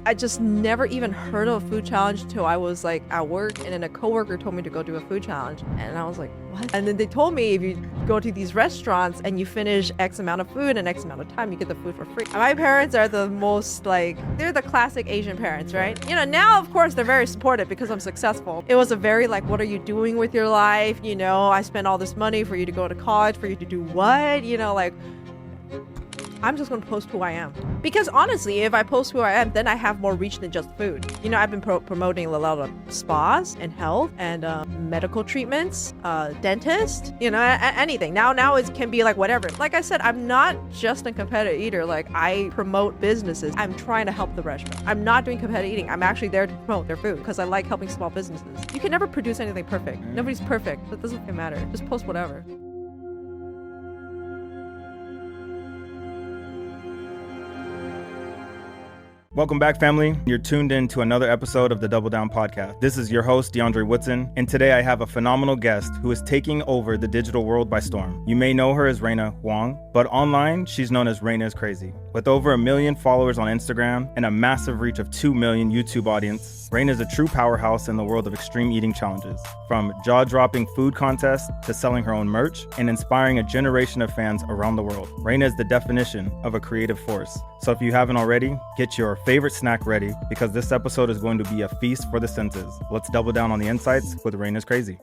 I just never even heard of a food challenge till I was like at work, and then a coworker told me to go do a food challenge, and I was like, what? And then they told me if you go to these restaurants and you finish X amount of food in X amount of time, you get the food for free. My parents are the most they're the classic Asian parents, right? You know, now of course they're very supportive because I'm successful. It was a very what are you doing with your life? You know, I spent all this money for you to go to college, for you to do what? You know, I'm just going to post who I am. Because honestly, if I post who I am, then I have more reach than just food. You know, I've been promoting a lot of spas and health and medical treatments, dentist, you know, anything. Now it can be whatever. Like I said, I'm not just a competitive eater. I promote businesses. I'm trying to help the restaurant. I'm not doing competitive eating. I'm actually there to promote their food because I like helping small businesses. You can never produce anything perfect. Nobody's perfect. That doesn't matter. Just post whatever. Welcome back, family. You're tuned in to another episode of the Double Down Podcast. This is your host, DeAndre Woodson, and today I have a phenomenal guest who is taking over the digital world by storm. You may know her as Raina Huang, but online, she's known as Raina is Crazy. With over 1 million followers on Instagram and a massive reach of 2 million YouTube audience, Raina is a true powerhouse in the world of extreme eating challenges. From jaw-dropping food contests to selling her own merch and inspiring a generation of fans around the world. Raina is the definition of a creative force. So if you haven't already, get your favorite snack ready because this episode is going to be a feast for the senses. Let's double down on the insights with Raina is Crazy.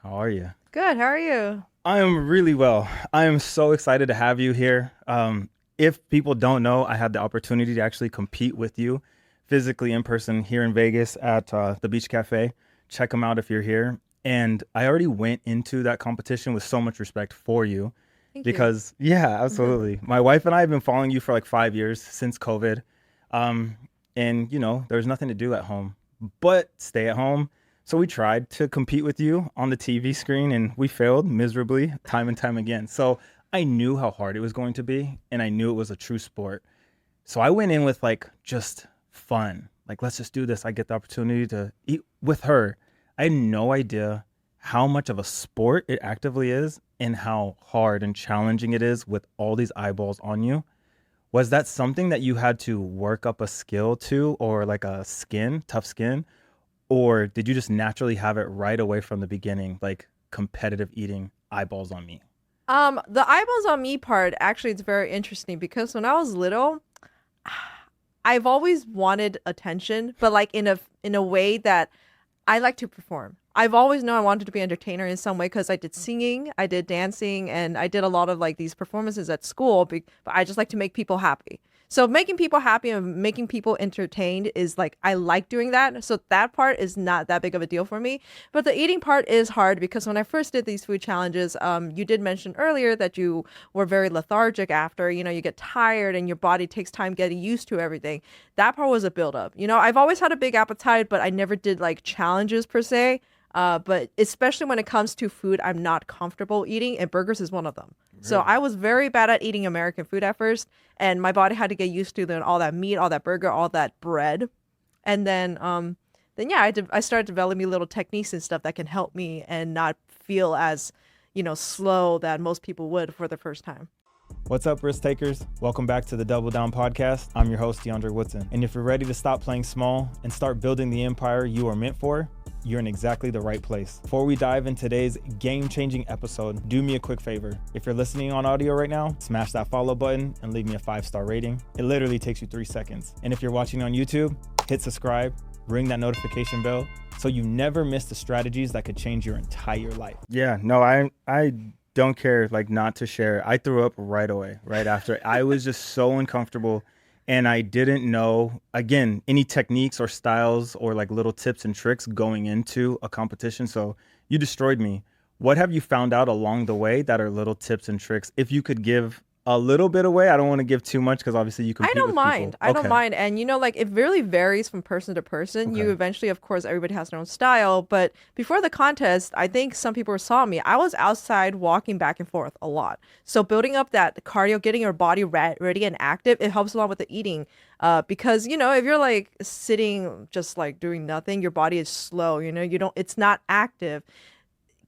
How are you? Good. How are you? I am really well. I am so excited to have you here. If people don't know, I had the opportunity to actually compete with you physically in person here in Vegas at the Beach Cafe. Check them out if you're here. And I already went into that competition with so much respect for you. Because, yeah, absolutely. My wife and I have been following you for 5 years since COVID. And, you know, there's nothing to do at home but stay at home. So we tried to compete with you on the TV screen and we failed miserably time and time again. So I knew how hard it was going to be and I knew it was a true sport. So I went in with just fun. Let's just do this. I get the opportunity to eat with her. I had no idea how much of a sport it actively is and how hard and challenging it is with all these eyeballs on you. Was that something that you had to work up a skill to or a tough skin? Or did you just naturally have it right away from the beginning, competitive eating, eyeballs on me? The eyeballs on me part, actually, it's very interesting because when I was little, I've always wanted attention, but in a way that I like to perform. I've always known I wanted to be an entertainer in some way because I did singing, I did dancing, and I did a lot of these performances at school, but I just like to make people happy. So making people happy and making people entertained is I like doing that. So that part is not that big of a deal for me. But the eating part is hard because when I first did these food challenges, you did mention earlier that you were very lethargic after, you know, you get tired and your body takes time getting used to everything. That part was a buildup. You know, I've always had a big appetite, but I never did challenges per se. But especially when it comes to food I'm not comfortable eating, and burgers is one of them. Really? So I was very bad at eating American food at first, and my body had to get used to all that meat, all that burger, all that bread. And then yeah, I started developing little techniques and stuff that can help me and not feel as, slow that most people would for the first time. What's up, risk takers? Welcome back to the Double Down Podcast. I'm your host, DeAndre Woodson. And if you're ready to stop playing small and start building the empire you are meant for, you're in exactly the right place. Before we dive in today's game-changing episode, do me a quick favor. If you're listening on audio right now, smash that follow button and leave me a 5-star rating. It literally takes you 3 seconds. And if you're watching on YouTube, hit subscribe, ring that notification bell so you never miss the strategies that could change your entire life. Yeah, no, I don't care not to share. I threw up right away, right after. I was just so uncomfortable. And I didn't know, again, any techniques or styles or little tips and tricks going into a competition. So you destroyed me. What have you found out along the way that are little tips and tricks? If you could give a little bit away, I don't want to give too much because obviously you compete with people. I don't mind. And it really varies from person to person. Okay. You eventually, of course, everybody has their own style. But before the contest, I think some people saw me. I was outside walking back and forth a lot. So building up that cardio, getting your body ready and active, it helps a lot with the eating. Because, if you're sitting just doing nothing, your body is slow, it's not active.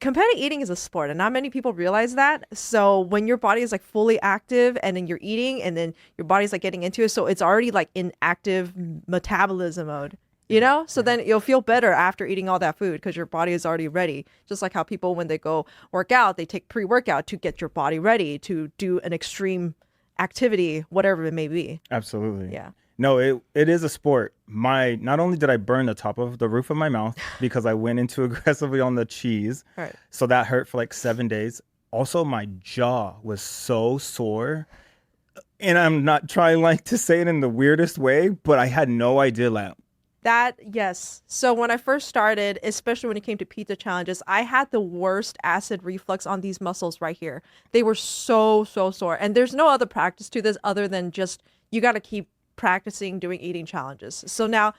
competitive eating is a sport, and not many people realize that. So when your body is like fully active and then you're eating and then your body's like getting into it, so it's already like in active metabolism mode, you know? So then you'll feel better after eating all that food because your body is already ready. Just like how people, when they go work out, they take pre-workout to get your body ready to do an extreme activity, whatever it may be. Absolutely. Yeah. No, it is a sport. Not only did I burn the top of the roof of my mouth because I went in too aggressively on the cheese, Right. so that hurt for like 7 days. Also, my jaw was so sore, and I'm not trying like to say it in the weirdest way, but I had no idea That, yes. So when I first started, especially when it came to pizza challenges, I had the worst acid reflux on these muscles right here. They were so sore. And there's no other practice to this other than just you got to keep practicing doing eating challenges. So now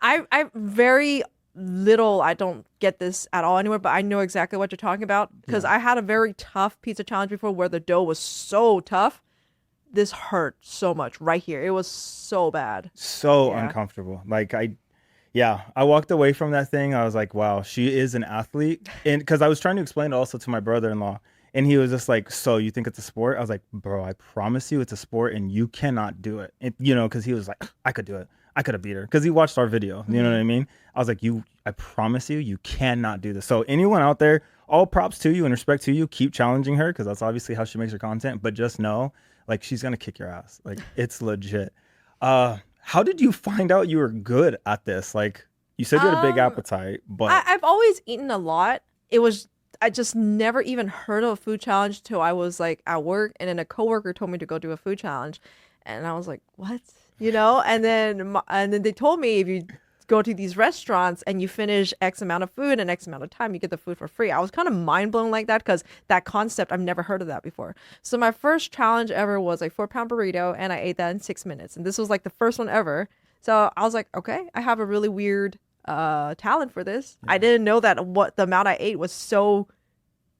I very little, I don't get this at all anymore, but I know exactly what you're talking about because I had a very tough pizza challenge before where the dough was so tough. This hurt so much right here. It was so bad. so Yeah. uncomfortable. Like I walked away from that thing. I was like, wow, she is an athlete. And because I was trying to explain it also to my brother-in-law, and he was just like, so you think it's a sport? I was like, bro, I promise you it's a sport and you cannot do it. Because he was like, I could do it. I could have beat her because he watched our video. You know what I mean? I was like, I promise you cannot do this. So anyone out there, all props to you and respect to you. Keep challenging her because that's obviously how she makes her content. But just know, like, she's going to kick your ass. Like, it's legit. How did you find out you were good at this? Like, you said you had a big appetite, but I've always eaten a lot. I just never even heard of a food challenge till I was like at work, and then a coworker told me to go do a food challenge, and I was like, what? And then they told me if you go to these restaurants and you finish X amount of food in X amount of time, you get the food for free. I was kind of mind blown like that because that concept, I've never heard of that before. So my first challenge ever was a 4-pound burrito, and I ate that in 6 minutes. And this was like the first one ever. So I was like, okay, I have a really weird talent for this. I didn't know that what the amount I ate was so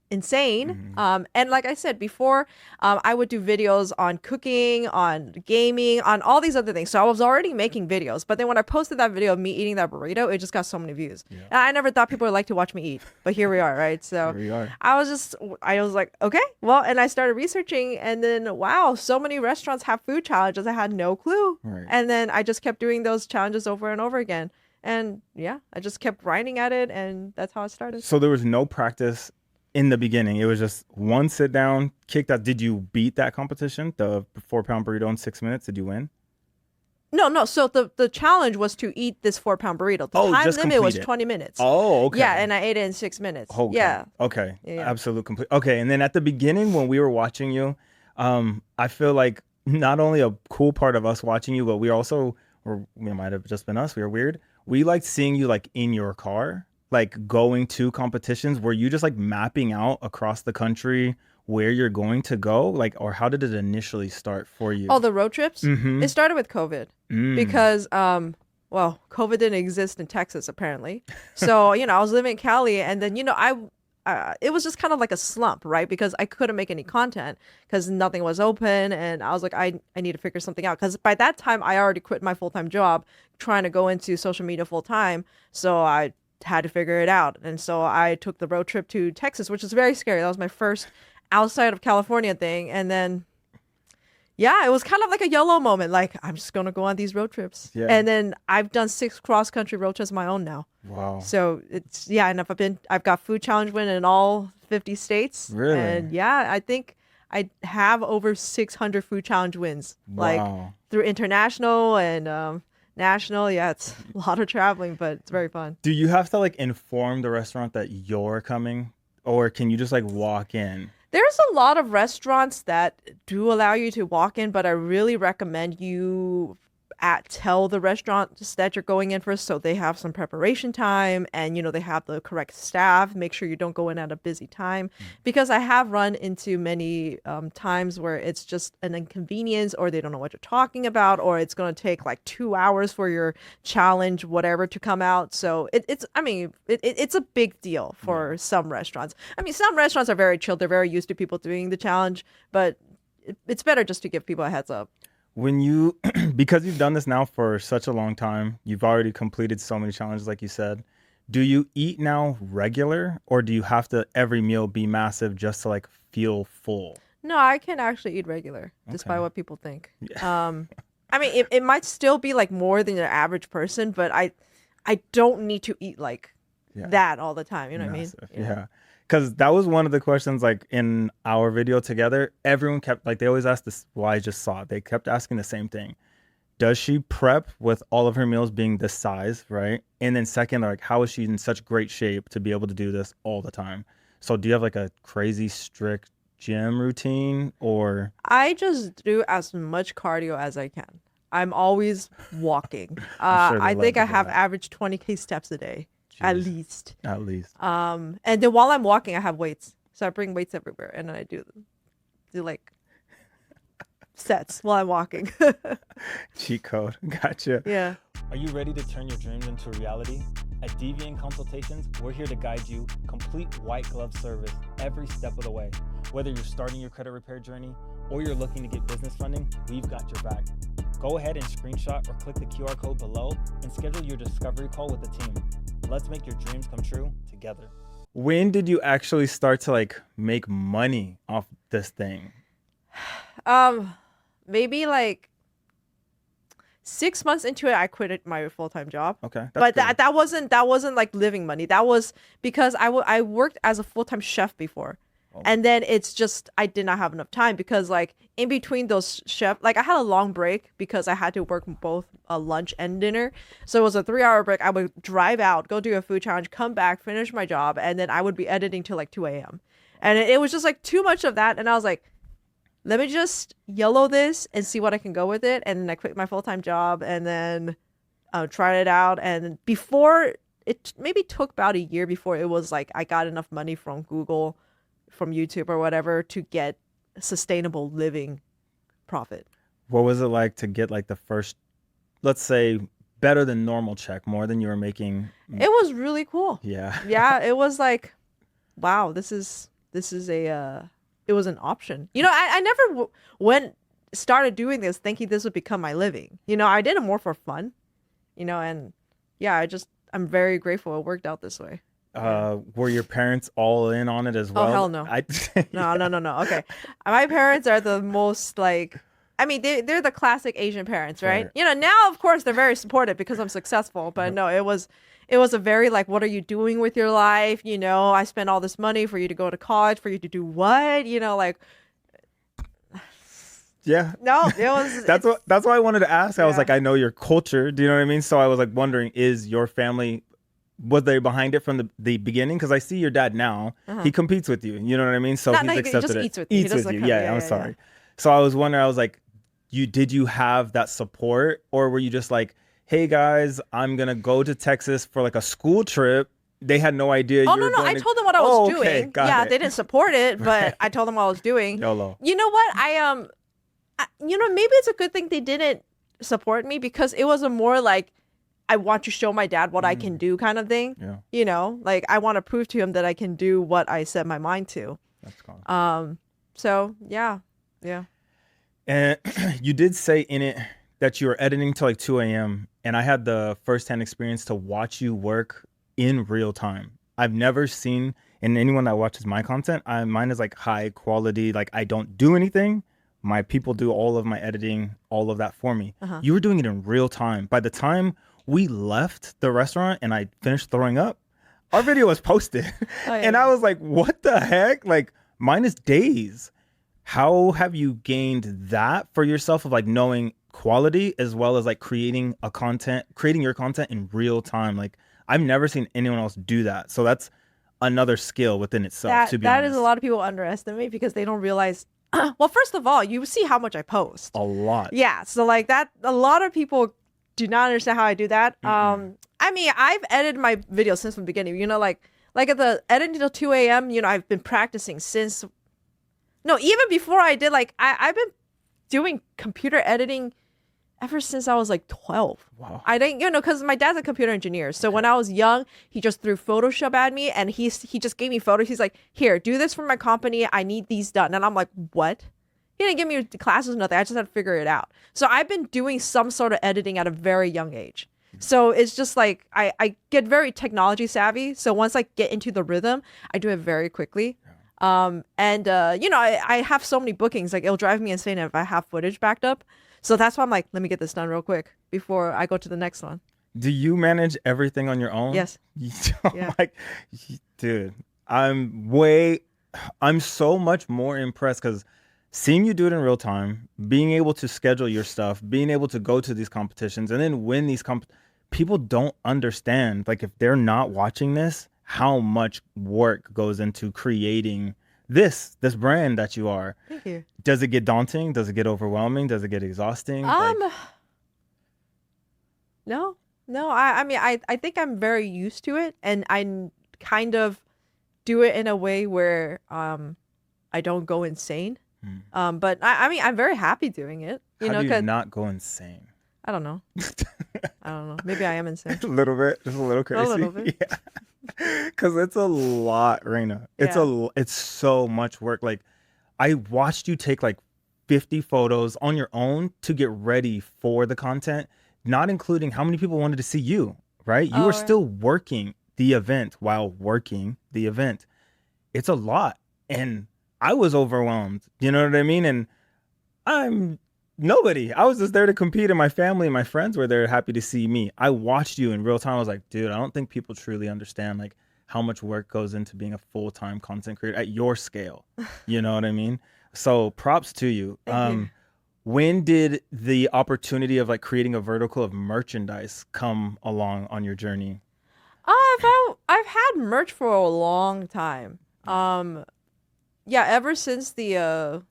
insane. And like I said before, I would do videos on cooking, on gaming, on all these other things. So I was already making videos, but then when I posted that video of me eating that burrito, it just got so many views. And I never thought people would like to watch me eat, but here we are, right? So here we are. I was like, okay, well, and I started researching, and then wow, so many restaurants have food challenges. I had no clue. Right. And then I just kept doing those challenges over and over again. And yeah, I just kept grinding at it, and that's how it started. So there was no practice in the beginning. It was just one sit down, kick that. Did you beat that competition? The 4-pound burrito in 6 minutes? Did you win? No. So the challenge was to eat this 4-pound burrito. The time limit was 20 minutes. Oh, okay. Yeah, and I ate it in 6 minutes. Okay. Yeah. Okay. Yeah. Absolute complete. Okay. And then at the beginning when we were watching you, I feel like not only a cool part of us watching you, but we might have just been us. We were weird. We liked seeing you like in your car, like going to competitions. Were you just like mapping out across the country where you're going to go? Like, or how did it initially start for you? Oh, the road trips? Mhm. It started with COVID because, well, COVID didn't exist in Texas apparently. So, I was living in Cali, and then, it was just kind of like a slump, right? Because I couldn't make any content because nothing was open. And I was like, I need to figure something out. Because by that time, I already quit my full-time job trying to go into social media full-time. So I had to figure it out. And so I took the road trip to Texas, which was very scary. That was my first outside of California thing. And then, yeah, it was kind of like a YOLO moment. Like, I'm just going to go on these road trips. Yeah. And then I've done 6 cross-country road trips of my own now. Wow. So and I've got food challenge win in all 50 states. Really? And yeah, I think I have over 600 food challenge wins. Like Wow. through international and national. Yeah, it's a lot of traveling, but it's very fun. Do you have to like inform the restaurant that you're coming, or can you just like walk in? There's a lot of restaurants that do allow you to walk in, but I really recommend you tell the restaurant that you're going in first, so they have some preparation time and they have the correct staff. Make sure you don't go in at a busy time, because I have run into many times where it's just an inconvenience, or they don't know what you're talking about, or it's going to take like 2 hours for your challenge whatever to come out. So it's a big deal for some restaurants. I mean, some restaurants are very chill, they're very used to people doing the challenge, but it's better just to give people a heads up. When you, because you've done this now for such a long time, you've already completed so many challenges, like you said. Do you eat now regular, or do you have to every meal be massive just to like feel full? No, I can actually eat regular, despite Okay. what people think. Yeah. I mean, it might still be like more than your average person, but I don't need to eat like Yeah. that all the time. You know what I mean? Massive. Yeah. Because that was one of the questions, like in our video together, everyone kept, like, they always asked this. Well, I just saw it. They kept asking the same thing. Does she prep with all of her meals being this size, right? And then second, like, how is she in such great shape to be able to do this all the time? So do you have like a crazy strict gym routine or? I just do as much cardio as I can. I'm always walking. I'm sure they I love think to I hear have that. average 20K steps a day, at Jeez, least. at least. And then while I'm walking, I have weights. So I bring weights everywhere, and then I do like sets while I'm walking. Cheat code. Gotcha. Yeah. Are you ready to turn your dreams into reality? At Deviant Consultations, we're here to guide you, complete white glove service every step of the way. Whether you're starting your credit repair journey or you're looking to get business funding, we've got your back. Go ahead and screenshot or click the QR code below and schedule your discovery call with the team. Let's make your dreams come true together. When did you actually start to like make money off this thing? Maybe like 6 months into it, I quit my full-time job. Okay. But that wasn't like living money. That was because I worked as a full-time chef before. Oh. And then it's just I did not have enough time because like in between those chef, like I had a long break because I had to work both lunch and dinner. So it was a 3-hour break. I would drive out, go do a food challenge, come back, finish my job, and then I would be editing till like 2 a.m. And it was just like too much of that. And I was like, let me just YOLO this and see what I can go with it. And then I quit my full-time job and then tried it out. And before it maybe took about a year before it was like I got enough money from Google, from YouTube or whatever to get sustainable living profit. What was it like to get like the first, let's say, better than normal check, more than you were making? It was really cool. Yeah. Yeah, it was like, wow, this is a it was an option. You know, I never started doing this thinking this would become my living. You know, I did it more for fun, you know, and yeah, I'm very grateful it worked out this way. Were your parents all in on it as well? Oh, hell no. No. Okay. My parents are the most like, I mean, they're the classic Asian parents, right? You know, now, of course, they're very supportive because I'm successful. But no, it was a very like, what are you doing with your life? You know, I spent all this money for you to go to college, for you to do what? You know, like. Yeah. No, it was. That's why I wanted to ask. I was Yeah. like, I know your culture. Do you know what I mean? So I was like wondering, is your family, was they behind it from the beginning? Because I see your dad now. He competes with you. You know what I mean? So he's accepted he just it. eats with me. He Eats does with you. like- Yeah, I'm sorry. So I was wondering, I was like, did you have that support, or were you just like, hey guys, I'm gonna go to Texas for like a school trip? They had no idea. Oh, no. I told them what I was doing. Yeah, it. they didn't support it, but I told them what I was doing. YOLO. You know what? You know, maybe it's a good thing they didn't support me because it was a more like, I want to show my dad what I can do kind of thing. Yeah. You know, like I want to prove to him that I can do what I set my mind to. That's cool. So yeah. And you did say in it that you were editing till like 2 a.m. And I had the firsthand experience to watch you work in real time. I've never seen, and anyone that watches my content, mine is like high quality. Like I don't do anything. My people do all of my editing, all of that for me. You were doing it in real time. By the time we left the restaurant and I finished throwing up, our video was posted. Oh, yeah. And I was like, what the heck? Like mine is days. How have you gained that for yourself of like knowing quality as well as like creating your content in real time? Like I've never seen anyone else do that. So that's another skill within itself, to be honest. That is a lot of people underestimate because they don't realize. Well, first of all, you see how much I post. A lot. Yeah, so like that, a lot of people do not understand how I do that. I mean, I've edited my videos since the beginning. You know, like at the editing till 2 a.m. You know, I've been practicing since. No, even before I did, like I've been doing computer editing ever since I was like 12. Wow. I didn't, you know, because my dad's a computer engineer. So when I was young, he just threw Photoshop at me and he just gave me photos. He's like, here, do this for my company. I need these done. And I'm like, what? He didn't give me classes or nothing. I just had to figure it out. So I've been doing some sort of editing at a very young age. So it's just like I get very technology savvy. So once I get into the rhythm, I do it very quickly. And I have so many bookings, like it'll drive me insane if I have footage backed up. So that's why I'm like, let me get this done real quick before I go to the next one. Do you manage everything on your own? Yes. I'm Yeah. like, dude, I'm so much more impressed because seeing you do it in real time, being able to schedule your stuff, being able to go to these competitions and then win these people don't understand, like if they're not watching this, how much work goes into creating this brand that you are. Thank you. Does it get daunting? Does it get overwhelming? Does it get exhausting? Like, No, no. I mean, I think I'm very used to it, and I kind of do it in a way where I don't go insane. But I mean, I'm very happy doing it. You how know, do you 'cause not go insane? I don't know. I don't know. Maybe I am insane. A little bit, just a little crazy. A little bit. Yeah. Because it's a lot, Raina. It's so much work. Like I watched you take like 50 photos on your own to get ready for the content, not including how many people wanted to see you, right? You were still working the event while working the event. It's a lot. And I was overwhelmed. You know what I mean? And I'm nobody. I was just there to compete, and my family and my friends were there happy to see me. I watched you in real time. I was like, dude, I don't think people truly understand like how much work goes into being a full-time content creator at your scale. You know what I mean? So props to you. Thank you. When did the opportunity of like creating a vertical of merchandise come along on your journey? I've had merch for a long time. Yeah, ever since the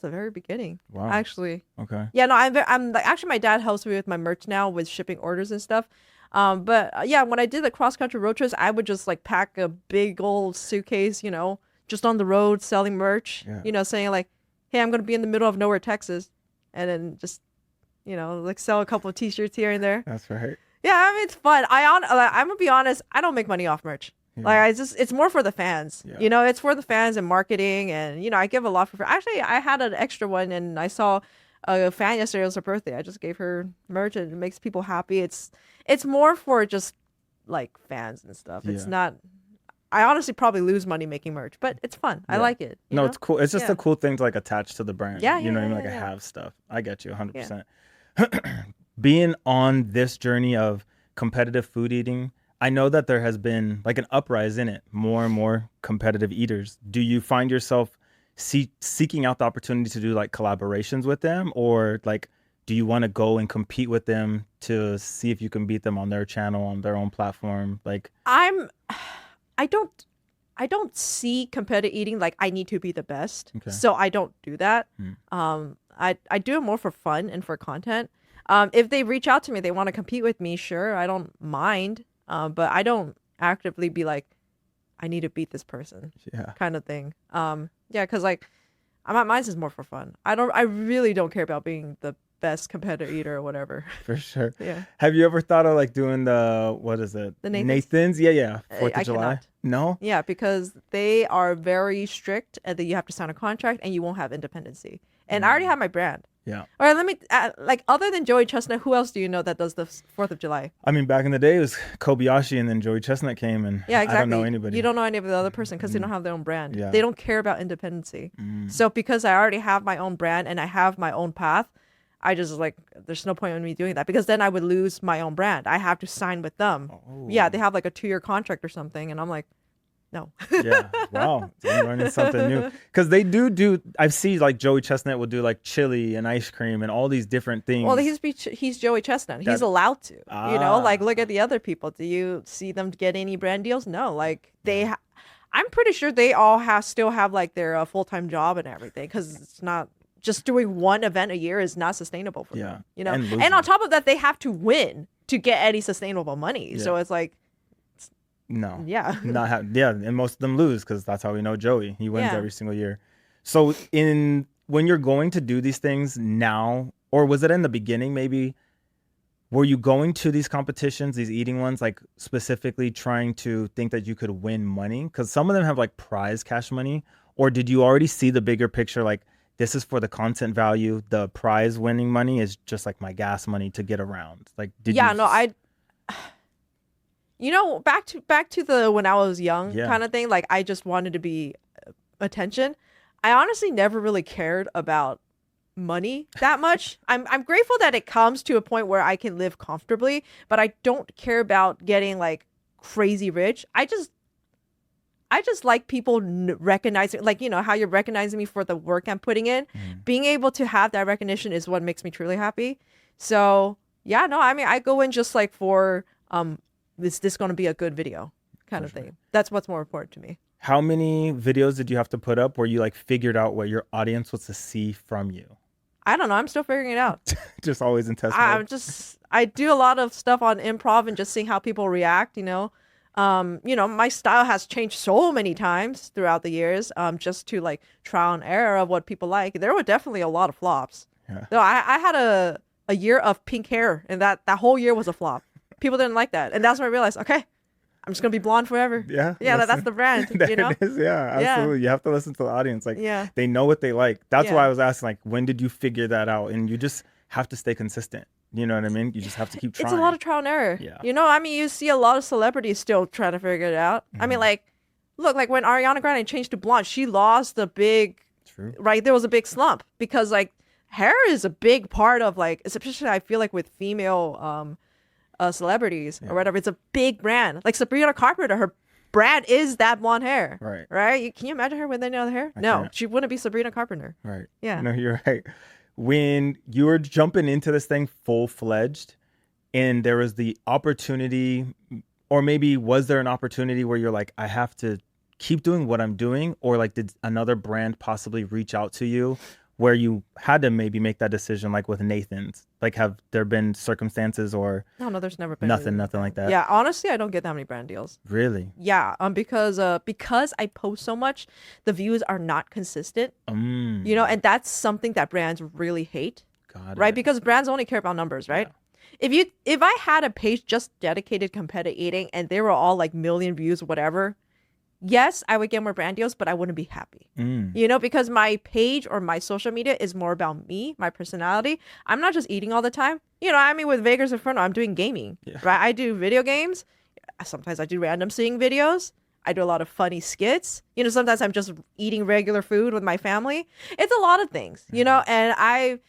very beginning. Wow. Actually. Okay. Yeah, no, I'm like, actually my dad helps me with my merch now with shipping orders and stuff. But yeah, when I did the cross country road trips, I would just like pack a big old suitcase, just on the road selling merch. Yeah. Saying like, hey, I'm gonna be in the middle of nowhere, Texas, and then just like sell a couple of t-shirts here and there. That's right. Yeah, I mean it's fun. I'm gonna be honest, I don't make money off merch. Yeah. Like it's more for the fans. Yeah. It's for the fans and marketing, and I give a lot for. Actually, I had an extra one, and I saw a fan yesterday. It was her birthday. I just gave her merch, and it makes people happy. It's more for just like fans and stuff. It's Yeah. not. I honestly probably lose money making merch, but it's fun. I Yeah. like it. No, it's cool. It's just Yeah. a cool thing to like attach to the brand. Yeah, You know what I mean? yeah, Like I yeah. have stuff. I get you 100%. Being on this journey of competitive food eating, I know that there has been like an uprise in it, more and more competitive eaters. Do you find yourself seeking out the opportunity to do like collaborations with them, or like do you want to go and compete with them to see if you can beat them on their channel, on their own platform? Like I don't see competitive eating like I need to be the best. Okay. So I don't do that. I do it more for fun and for content. If they reach out to me, they want to compete with me, sure, I don't mind. But I don't actively be like, I need to beat this person, yeah. kind of thing. Yeah, because like, mine's is more for fun. I really don't care about being the best competitor eater or whatever. For sure. Yeah. Have you ever thought of like doing what is it? The Nathans? Nathans? Yeah. 4th I of July? cannot. No? Yeah, because they are very strict, and then you have to sign a contract, and you won't have independency. And I already have my brand. Yeah. All right, let me like, other than Joey Chestnut, who else do you know that does the 4th of July? I mean, back in the day, it was Kobayashi, and then Joey Chestnut came, and Yeah, exactly. I don't know anybody. You don't know any of the other person because they don't have their own brand. Yeah. They don't care about independency. So because I already have my own brand and I have my own path, I just like, there's no point in me doing that, because then I would lose my own brand. I have to sign with them. Oh. Yeah, they have like a 2-year contract or something, and I'm like, no. Yeah. Wow. I'm learning something new. Because they do, I've seen like Joey Chestnut will do like chili and ice cream and all these different things. Well, he's Joey Chestnut. He's allowed to. Like look at the other people. Do you see them get any brand deals? No. Like I'm pretty sure they all still have like their full-time job and everything, because it's not just doing one event a year is not sustainable for them. And on top of that, they have to win to get any sustainable money. Yeah. So it's like, no. Yeah. And most of them lose, because that's how we know Joey. He wins Yeah. every single year. So when you're going to do these things now, or was it in the beginning maybe, were you going to these competitions, these eating ones, like specifically trying to think that you could win money? Because some of them have like prize cash money. Or did you already see the bigger picture, like this is for the content value. The prize winning money is just like my gas money to get around. Like, did Yeah, you? no, back to the when I was young kind of thing. Like, I just wanted to be attention. I honestly never really cared about money that much. I'm grateful that it comes to a point where I can live comfortably, but I don't care about getting like crazy rich. I just like people recognizing, like, how you're recognizing me for the work I'm putting in. Being able to have that recognition is what makes me truly happy. So yeah, no, I mean, I go in just like for is this going to be a good video kind of thing. That's what's more important to me. How many videos did you have to put up where you like figured out what your audience was to see from you? I don't know. I'm still figuring it out. Just always in test mode. I do a lot of stuff on improv and just seeing how people react, my style has changed so many times throughout the years, just to like trial and error of what people like. There were definitely a lot of flops. Yeah. No, I had a year of pink hair, and that whole year was a flop. People didn't like that. And that's when I realized, okay, I'm just going to be blonde forever. Yeah. Yeah, that's the brand, It is, yeah, absolutely. You have to listen to the audience. Like, they know what they like. That's why I was asking, like, when did you figure that out? And you just have to stay consistent. You know what I mean? You just have to keep trying. It's a lot of trial and error. Yeah. I mean, you see a lot of celebrities still trying to figure it out. I mean, like, look, like when Ariana Grande changed to blonde, she lost the big, right? There was a big slump because like hair is a big part of like, especially I feel like with female celebrities or whatever, it's a big brand. Like Sabrina Carpenter, her brand is that blonde hair. Right? Can you imagine her with any other hair? No, she wouldn't be Sabrina Carpenter. Right. Yeah. No, you're right. When you were jumping into this thing full-fledged and there was the opportunity, or maybe was there an opportunity where you're like, I have to keep doing what I'm doing, or like did another brand possibly reach out to you where you had to maybe make that decision, like with Nathan's? Like, have there been circumstances or no, there's never been nothing like that? Yeah, honestly, I don't get that many brand deals. Really? Yeah, because I post so much, the views are not consistent. And that's something that brands really hate. Got it. Right? Because brands only care about numbers, right? Yeah. If I had a page just dedicated competitive eating and they were all like million views, whatever, yes, I would get more brand deals, but I wouldn't be happy. Because my page or my social media is more about me, my personality. I'm not just eating all the time. I mean, with Vegas Inferno, I'm doing gaming, right? I do video games. Sometimes I do random singing videos. I do a lot of funny skits. Sometimes I'm just eating regular food with my family. It's a lot of things, and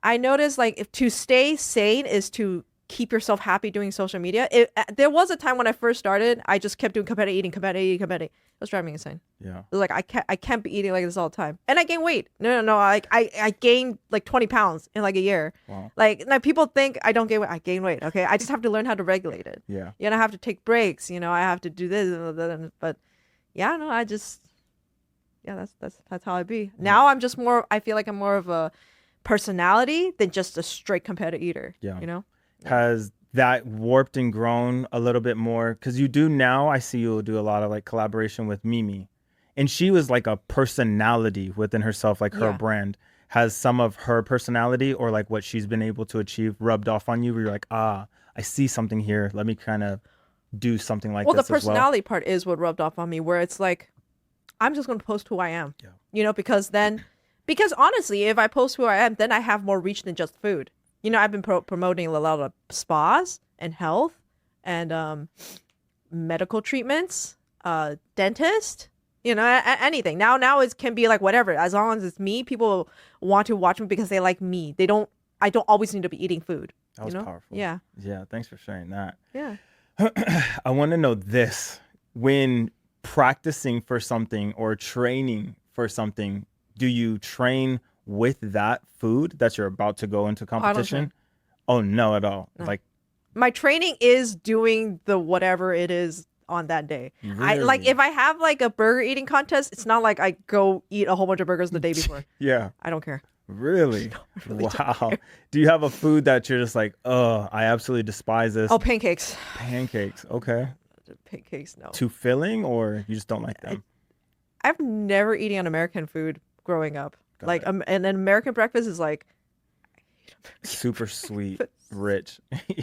I noticed like if to stay sane is to keep yourself happy doing social media. There was a time when I first started, I just kept doing competitive eating. It was driving me insane. Yeah. It was like I can't be eating like this all the time. And I gained weight. No. I gained like 20 pounds in like a year. Wow. Like now people think I don't gain weight. I gain weight. Okay. I just have to learn how to regulate it. Yeah. I have to take breaks. I have to do this. But yeah, no, that's how I be. Now I'm just more, I feel like I'm more of a personality than just a straight competitive eater. Yeah. Has that warped and grown a little bit more? Because you do now, I see you do a lot of like collaboration with Mimi. And she was like a personality within herself, like her brand. Has some of her personality or like what she's been able to achieve rubbed off on you where you're like, I see something here. Let me kind of do something like this the personality part is what rubbed off on me, where it's like, I'm just going to post who I am. Yeah. Because honestly, if I post who I am, then I have more reach than just food. I've been promoting a lot of spas and health and medical treatments, dentist, anything. Now it can be like whatever. As long as it's me, people want to watch me because they like me. I don't always need to be eating food. That was powerful. Yeah. Yeah. Thanks for sharing that. Yeah. I want to know this. When practicing for something or training for something, do you train with that food that you're about to go into competition? Oh, no, at all. No. Like, my training is doing the whatever it is on that day. Really? If I have like a burger eating contest, it's not like I go eat a whole bunch of burgers the day before. Yeah. I don't care. Really? Wow. Do you have a food that you're just like, I absolutely despise this? Oh, pancakes. Pancakes. Okay. Pancakes, no. Too filling, or you just don't like them? I've never eaten an American food growing up. And an American breakfast is like super sweet, rich.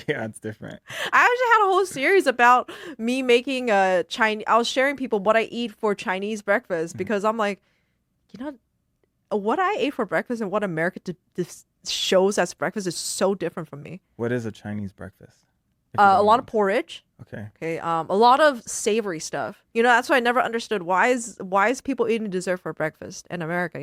Yeah, it's different. I actually had a whole series about me making Chinese. I was sharing people what I eat for Chinese breakfast because I'm like, what I ate for breakfast and what America shows as breakfast is so different from me. What is a Chinese breakfast? If you A don't lot of mind. porridge. Okay. Okay. A lot of savory stuff. That's why I never understood why is people eating dessert for breakfast in America.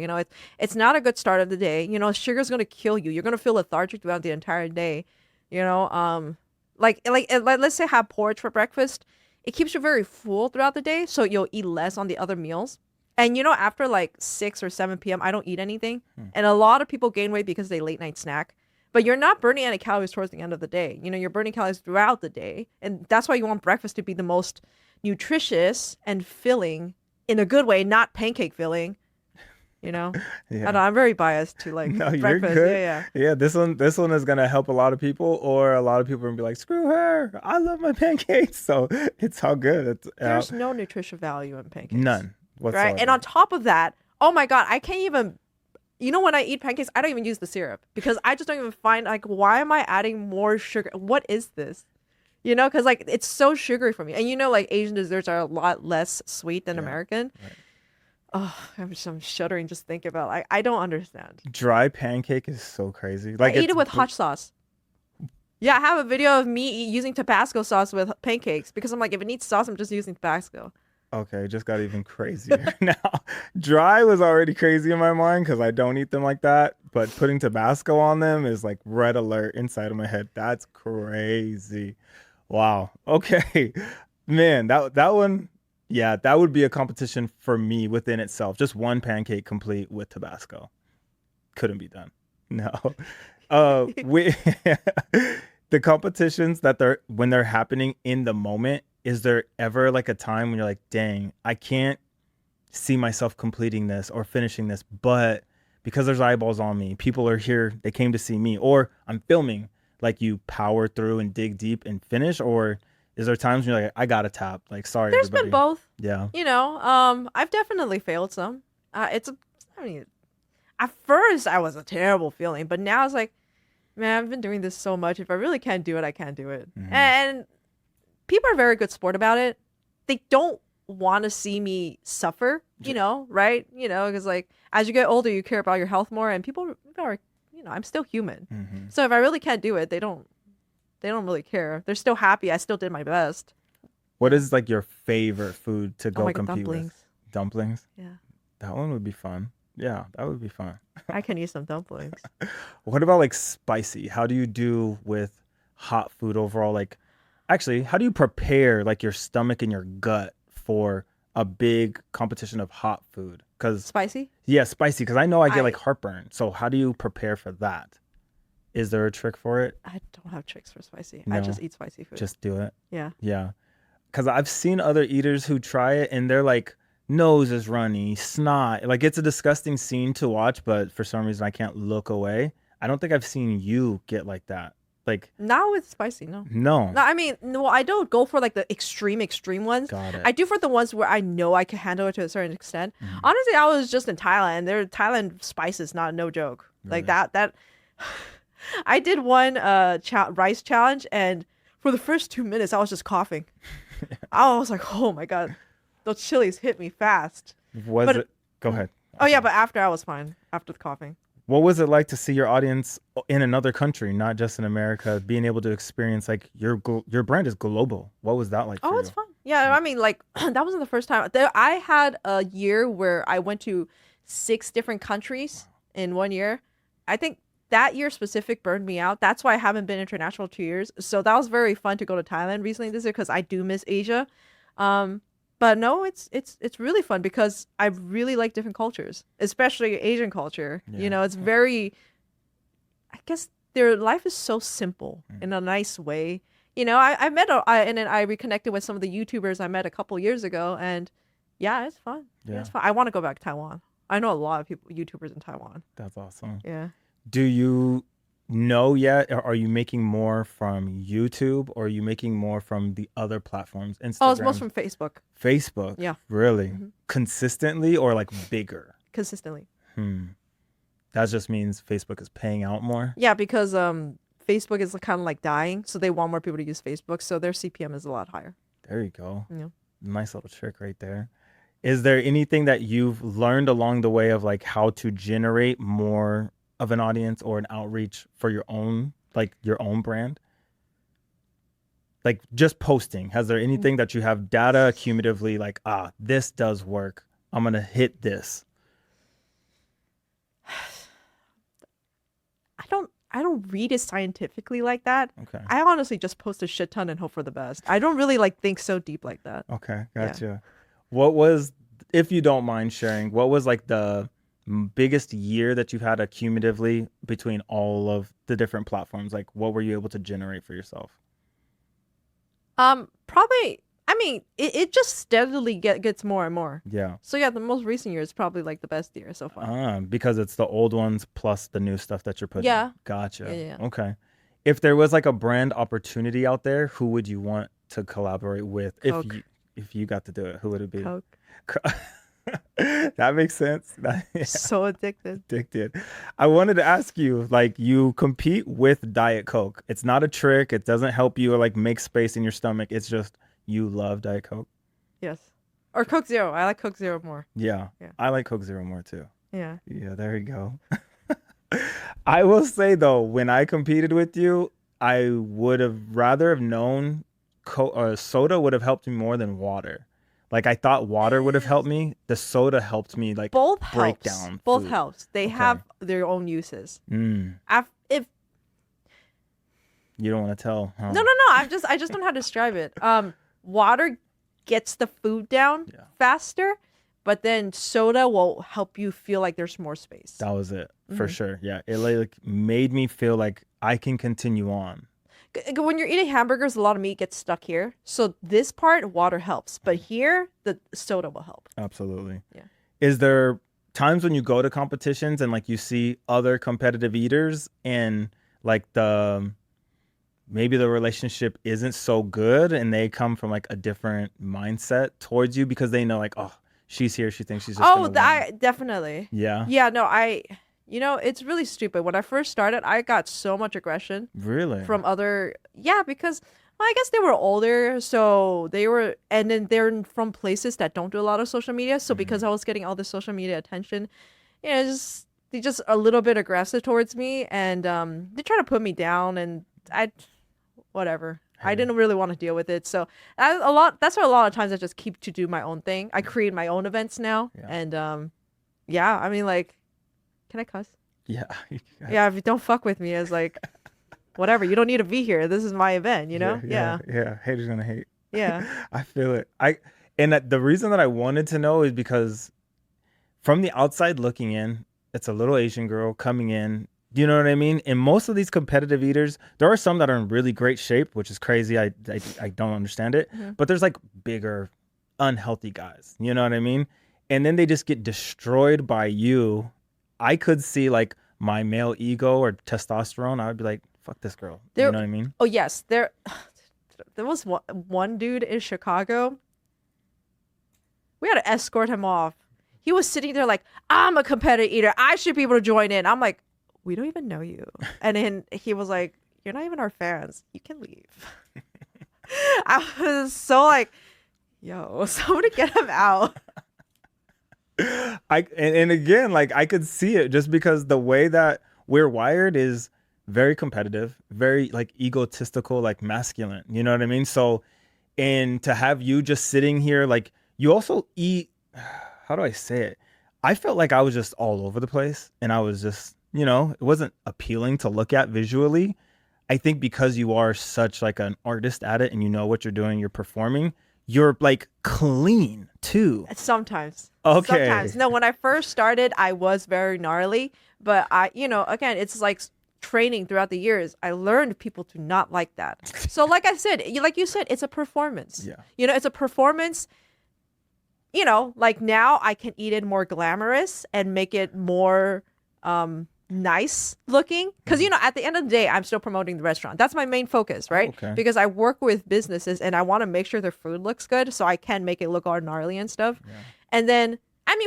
It's not a good start of the day. Sugar's gonna kill you. You're gonna feel lethargic throughout the entire day. You know, like let's say have porridge for breakfast. It keeps you very full throughout the day, so you'll eat less on the other meals. And after like 6 or 7 p.m., I don't eat anything. And a lot of people gain weight because they late night snack. But you're not burning any calories towards the end of the day. You're burning calories throughout the day. And that's why you want breakfast to be the most nutritious and filling in a good way, not pancake filling. I don't know, I'm very biased to like No, you're breakfast. good. Yeah. Yeah, this one is gonna help a lot of people, or a lot of people are gonna be like, screw her. I love my pancakes. So it's all good. It's There's no nutrition value in pancakes. none whatsoever. Right? And on top of that, oh my God, I can't even, when I eat pancakes, I don't even use the syrup because I just don't even find, like, why am I adding more sugar? What is this? Because like it's so sugary for me. And like Asian desserts are a lot less sweet than American. Right. Oh, I'm shuddering just thinking about it. I don't understand. Dry pancake is so crazy. I eat it with hot sauce. Yeah, I have a video of me using Tabasco sauce with pancakes because I'm like, if it needs sauce, I'm just using Tabasco. Okay, it just got even crazier now. Dry was already crazy in my mind because I don't eat them like that. But putting Tabasco on them is like red alert inside of my head. That's crazy. Wow. Okay. Man, that one, yeah, that would be a competition for me within itself. Just one pancake complete with Tabasco. Couldn't be done. No. We the competitions when they're happening in the moment, is there ever like a time when you're like, dang, I can't see myself completing this or finishing this, but because there's eyeballs on me, people are here, they came to see me, or I'm filming, like you power through and dig deep and finish? Or is there times when you're like, I gotta tap, like, sorry, There's everybody. been both. Yeah. I've definitely failed some. I mean, at first I was a terrible feeling, but now it's like, man, I've been doing this so much. If I really can't do it, I can't do it. Mhm. And people are very good sport about it. They don't want to see me suffer, right? Because like as you get older, you care about your health more, and people are, I'm still human. Mhm. So if I really can't do it, they don't really care. They're still happy. I still did my best. What is like your favorite food to go Oh my God, compete dumplings. with? Dumplings? Yeah, That one would be fun. Yeah, that would be fun. I can eat some dumplings. What about like spicy? How do you do with hot food overall? Like, actually, how do you prepare like your stomach and your gut for a big competition of hot food? Because Spicy? yeah, spicy. Because I know I get I- like heartburn. So how do you prepare for that? Is there a trick for it? I don't have tricks for spicy. No. I just eat spicy food. Just do it. Yeah. Yeah. Because I've seen other eaters who try it and they're like, nose is runny, snot. Like, it's a disgusting scene to watch, but for some reason I can't look away. I don't think I've seen you get like that. Like, Not with spicy, no. no. No, I mean, no, I don't go for like the extreme ones. Got it. I do for the ones where I know I can handle it to a certain extent. Mhm. Honestly, I was just in Thailand. Their Thailand spices, not no joke. Like Really? that. I did one rice challenge, and for the first 2 minutes, I was just coughing. I was like, oh my God, those chilies hit me fast. Was But- it? Go ahead. Oh yeah, but after I was fine after the coughing. What was it like to see your audience in another country, not just in America, being able to experience like your brand is global? What was that like for Oh, you? it's fun. Yeah, I mean, like that wasn't the first time. I had a year where I went to 6 different countries in 1 year. I think that year specific burned me out. That's why I haven't been international 2 years. So that was very fun to go to Thailand recently this year because I do miss Asia. But no, it's really fun because I really like different cultures, especially Asian culture. Yeah. It's very, I guess their life is so simple in a nice way. I met and then I reconnected with some of the YouTubers I met a couple years ago, and yeah, it's fun. Yeah, it's fun. I want to go back to Taiwan. I know a lot of YouTubers in Taiwan. That's awesome. Yeah. Do you know yet? Or are you making more from YouTube, or are you making more from the other platforms? Instagram, Oh, it's most from Facebook. Facebook. Yeah. Really? Mhm. Consistently or like bigger? Consistently. That just means Facebook is paying out more. Yeah, because Facebook is kind of like dying, so they want more people to use Facebook, so their CPM is a lot higher. There you go. Yeah. Nice little trick right there. Is there anything that you've learned along the way of like how to generate more of an audience or an outreach for your own, like your own brand? Like just posting. Has there anything that you have data cumulatively like, this does work. I'm going to hit this. I don't read it scientifically like that. Okay. I honestly just post a shit ton and hope for the best. I don't really like think so deep like that. Okay. Gotcha. What was, if you don't mind sharing, what was like the biggest year that you've had cumulatively between all of the different platforms? Like what were you able to generate for yourself? Probably. I mean, it just steadily gets more and more. Yeah. So yeah, the most recent year is probably like the best year so far. Because it's the old ones plus the new stuff that you're putting. Yeah. Gotcha. Yeah. Okay. If there was like a brand opportunity out there, who would you want to collaborate with? Coke. If you got to do it, who would it be? Coke. That makes sense. So addicted. Addicted. I wanted to ask you, like, you compete with Diet Coke. It's not a trick. It doesn't help you or like make space in your stomach. It's just you love Diet Coke. Yes. Or Coke Zero. I like Coke Zero more. Yeah. I like Coke Zero more too. Yeah. Yeah, there you go. I will say though, when I competed with you, I would have rather have known soda would have helped me more than water. Like I thought water would have helped me. The soda helped me like both break helps. down. Both food. helps. They have their own uses. If you don't want to tell, huh? No. I just don't know how to describe it. Water gets the food down faster, but then soda will help you feel like there's more space. That was it for sure. Yeah, it like made me feel like I can continue on. When you're eating hamburgers, a lot of meat gets stuck here. So this part, water helps, but here the soda will help. Absolutely. Yeah. Is there times when you go to competitions and like you see other competitive eaters and like maybe the relationship isn't so good and they come from like a different mindset towards you because they know like, oh, she's here, she thinks she's just definitely. Yeah. Yeah, no, it's really stupid. When I first started, I got so much aggression. Really? From other, because I guess they were older, so and then they're from places that don't do a lot of social media. So because I was getting all the social media attention, they're just a little bit aggressive towards me, and they try to put me down, and whatever. I didn't really want to deal with it. So that's why a lot of times I just keep to do my own thing. I create my own events now, and I mean, like, can I cuss? Yeah. Yeah, if you don't fuck with me, it's like, whatever. You don't need to be here. This is my event, you know? Yeah. Haters gonna hate. Yeah. I feel it. The reason that I wanted to know is because from the outside looking in, it's a little Asian girl coming in. Do you know what I mean? And most of these competitive eaters, there are some that are in really great shape, which is crazy. I don't understand it. But there's like bigger, unhealthy guys. You know what I mean? And then they just get destroyed by you. I could see like my male ego or testosterone. I would be like, fuck this girl. You know what I mean? Oh, yes. There was one dude in Chicago. We had to escort him off. He was sitting there like, I'm a competitive eater. I should be able to join in. I'm like, we don't even know you. And then he was like, you're not even our fans. You can leave. I was so like, yo, somebody get him out. And again, like I could see it just because the way that we're wired is very competitive, very like egotistical, like masculine. You know what I mean? So, and to have you just sitting here, like you also eat, how do I say it? I felt like I was just all over the place and I was just, it wasn't appealing to look at visually. I think because you are such like an artist at it and you know what you're doing, you're performing, you're like clean too. Sometimes. Okay. Sometimes. No, when I first started, I was very gnarly. But again, it's like training throughout the years. I learned people to not like that. So like I said, like you said, it's a performance. Yeah. It's a performance. Like now I can eat it more glamorous and make it more nice looking because at the end of the day I'm still promoting the restaurant. That's my main focus, right? Okay. Because I work with businesses and I want to make sure their food looks good so I can make it look all gnarly and stuff. And then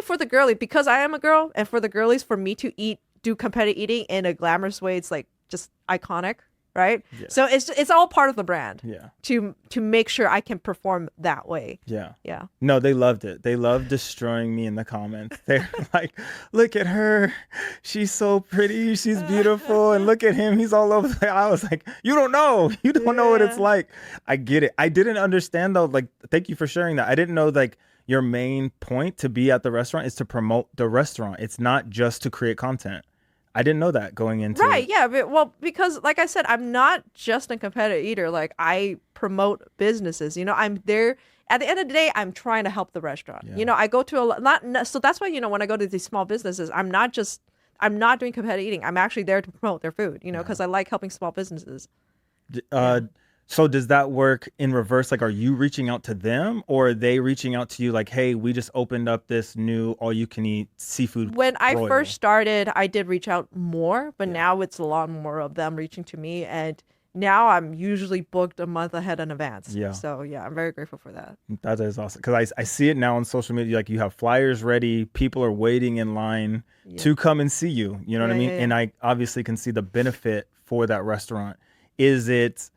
for the girly, because I am a girl, and for the girlies, for me to do competitive eating in a glamorous way, it's like just iconic, right? Yeah. So it's all part of the brand. Yeah. To make sure I can perform that way. Yeah. Yeah. No, they loved it. They loved destroying me in the comments. They're like, look at her. She's so pretty. She's beautiful. And look at him. He's all over. I was like, you don't know. You don't know what it's like. I get it. I didn't understand though. Like, thank you for sharing that. I didn't know like your main point to be at the restaurant is to promote the restaurant. It's not just to create content. I didn't know that going into Right, yeah, because like I said, I'm not just a competitor eater. Like I promote businesses. I'm there at the end of the day. I'm trying to help the restaurant. Yeah. I go to a lot. So that's why when I go to these small businesses, I'm not doing competitive eating. I'm actually there to promote their food. Because I like helping small businesses. So does that work in reverse? Like, are you reaching out to them or are they reaching out to you like, hey, we just opened up this new all-you-can-eat seafood When I broil? first started, I did reach out more, but now it's a lot more of them reaching to me. And now I'm usually booked a month ahead in advance. Yeah. So, yeah, I'm very grateful for that. That is awesome. Because I see it now on social media. Like, you have flyers ready. People are waiting in line to come and see you. You know what I mean? Yeah. And I obviously can see the benefit for that restaurant. Is it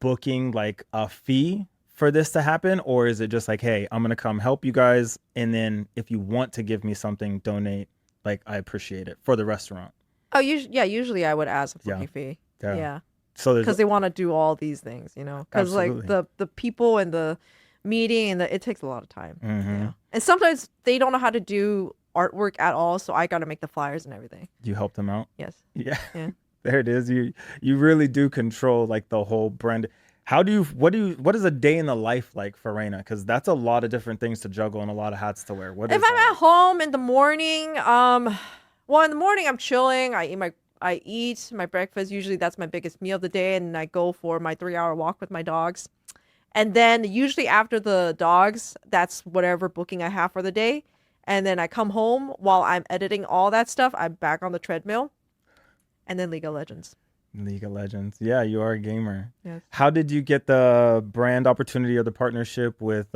booking like a fee for this to happen, or is it just like, hey, I'm gonna come help you guys, and then if you want to give me something, donate, like I appreciate it for the restaurant? Oh, usually I would ask a booking fee. Yeah. So because they want to do all these things, because like the people and the meeting and it takes a lot of time. Yeah. And sometimes they don't know how to do artwork at all, so I got to make the flyers and everything. You help them out? Yes. Yeah. Yeah. There it is. You really do control like the whole brand. What is a day in the life like for Raina? Because that's a lot of different things to juggle and a lot of hats to wear. If I'm at home in the morning, well, in the morning I'm chilling. I eat my breakfast. Usually that's my biggest meal of the day, and I go for my 3-hour walk with my dogs. And then usually after the dogs, that's whatever booking I have for the day. And then I come home while I'm editing all that stuff. I'm back on the treadmill. And then League of Legends. League of Legends. Yeah, you are a gamer. Yes. How did you get the brand opportunity or the partnership with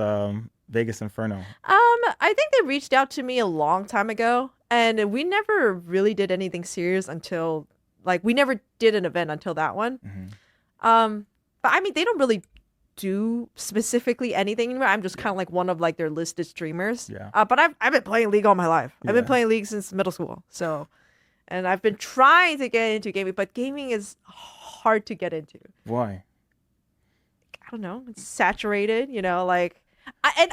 Vegas Inferno? I think they reached out to me a long time ago, and we never really did anything serious until, like, we never did an event until that one. But I mean, they don't really do specifically anything anymore. I'm just kind of like one of like their listed streamers. Yeah. But I've been playing League all my life. I've been playing League since middle school. So. And I've been trying to get into gaming, but gaming is hard to get into. Why? I don't know. It's saturated, and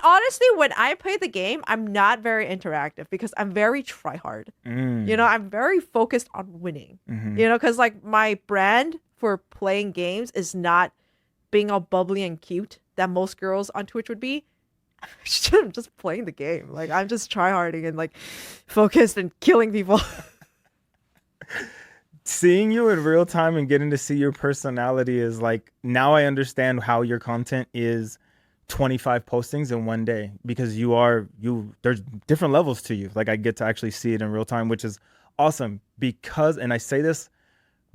honestly, when I play the game, I'm not very interactive because I'm very tryhard. I'm very focused on winning. Because like my brand for playing games is not being all bubbly and cute that most girls on Twitch would be. I'm just playing the game. Like I'm just tryharding and like focused and killing people. Seeing you in real time and getting to see your personality is like, now I understand how your content is 25 postings in one day, because there's different levels to you. Like I get to actually see it in real time, which is awesome and I say this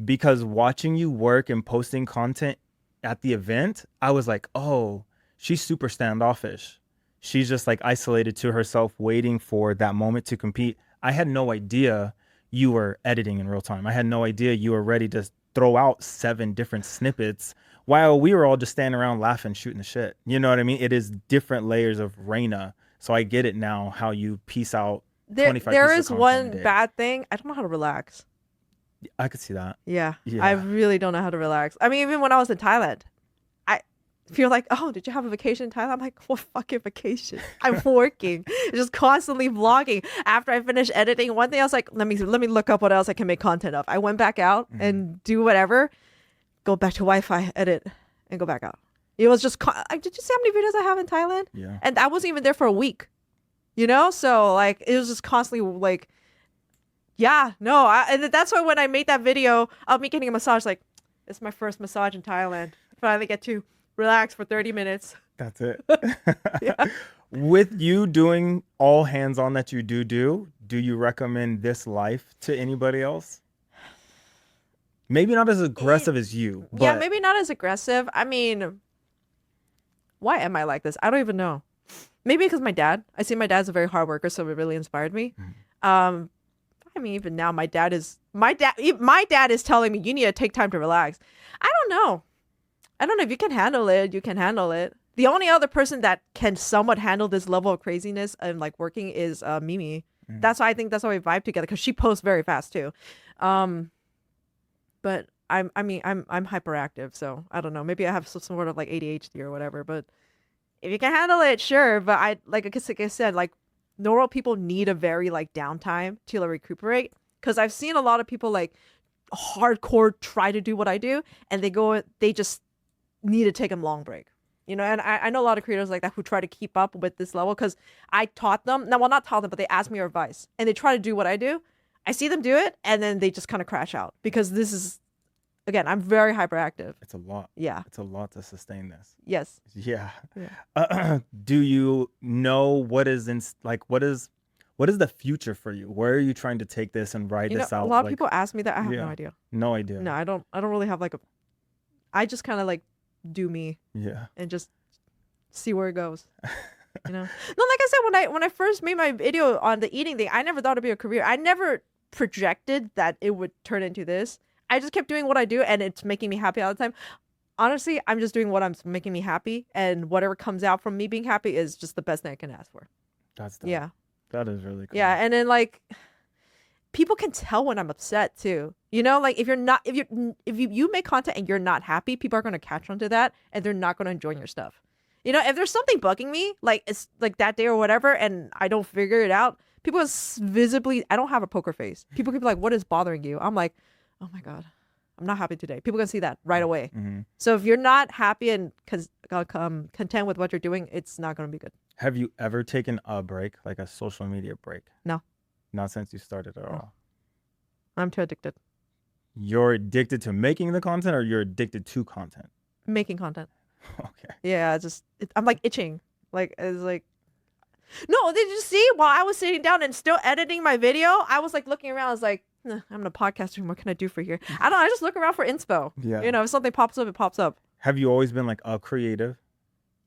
because watching you work and posting content at the event, I was like, oh, she's super standoffish. She's just like isolated to herself, waiting for that moment to compete. I had no idea you were editing in real time. I had no idea you were ready to throw out 7 different snippets while we were all just standing around laughing, shooting the shit. You know what I mean? It is different layers of Raina. So I get it now, how you piece out 25 There pieces is of one content a day. bad thing. I don't know how to relax. I could see that. Yeah. I really don't know how to relax. I mean, even when I was in Thailand, if you're like, oh, did you have a vacation in Thailand? I'm like, what fucking vacation? I'm working, just constantly vlogging. After I finished editing one thing, I was like, let me look up what else I can make content of. I went back out and do whatever, go back to Wi-Fi, edit, and go back out. It was just, did you see how many videos I have in Thailand? Yeah. And I wasn't even there for a week, So like, it was just constantly like, and that's why when I made that video of me getting a massage, like, it's my first massage in Thailand. Finally get to relax for 30 minutes. That's it. With you doing all hands-on that you do you recommend this life to anybody else? Maybe not as aggressive as you. But... Yeah, maybe not as aggressive. I mean, why am I like this? I don't even know. Maybe because I see my dad's a very hard worker, so it really inspired me. I I mean, even now, my dad is telling me you need to take time to relax. I don't know. If you can handle it, you can handle it. The only other person that can somewhat handle this level of craziness and like working is Mimi. That's why I think that's why we vibe together, because she posts very fast too. But I'm hyperactive, so I don't know. Maybe I have some sort of like ADHD or whatever. But if you can handle it, sure. But like I said, like normal people need a very like downtime to like, recuperate. Because I've seen a lot of people like hardcore try to do what I do, and they just need to take a long break. You know, and I know a lot of creators like that who try to keep up with this level, because I taught them. No, well, not taught them, but they asked me advice, and they try to do what I do. I see them do it, and then they just kind of crash out, because this is, again, I'm very hyperactive. It's a lot. Yeah. It's a lot to sustain this. Yes. Yeah. Do you know what is the future for you? Where are you trying to take this and ride this out? A lot of people ask me that. I have no idea. No idea. No, I don't really have like I just kind of like do me. Yeah. And just see where it goes. You know? No, like I said, when I first made my video on the eating thing, I never thought it'd be a career. I never projected that it would turn into this. I just kept doing what I do, and it's making me happy all the time. Honestly, I'm just doing what I'm making me happy, and whatever comes out from me being happy is just the best thing I can ask for. That's dope. Yeah. That is really cool. Yeah, and then like people can tell when I'm upset too. You know, like if you make content and you're not happy, people are going to catch on to that, and they're not going to enjoy your stuff. You know, if there's something bugging me, like it's like that day or whatever, and I don't figure it out, people visibly, I don't have a poker face. People can be like, what is bothering you? I'm like, oh my God, I'm not happy today. People can see that right away. Mm-hmm. So if you're not happy and content with what you're doing, it's not going to be good. Have you ever taken a break, like a social media break? No. Not since you started at all? I'm too addicted. You're addicted to making the content, or you're addicted to content? Making content. Okay. Yeah, I'm like itching. Like, it's like, no, did you see? While I was sitting down and still editing my video, I was like looking around. I was like, I'm in a podcast room. What can I do for here? I just look around for inspo. Yeah. You know, if something pops up, it pops up. Have you always been like a creative?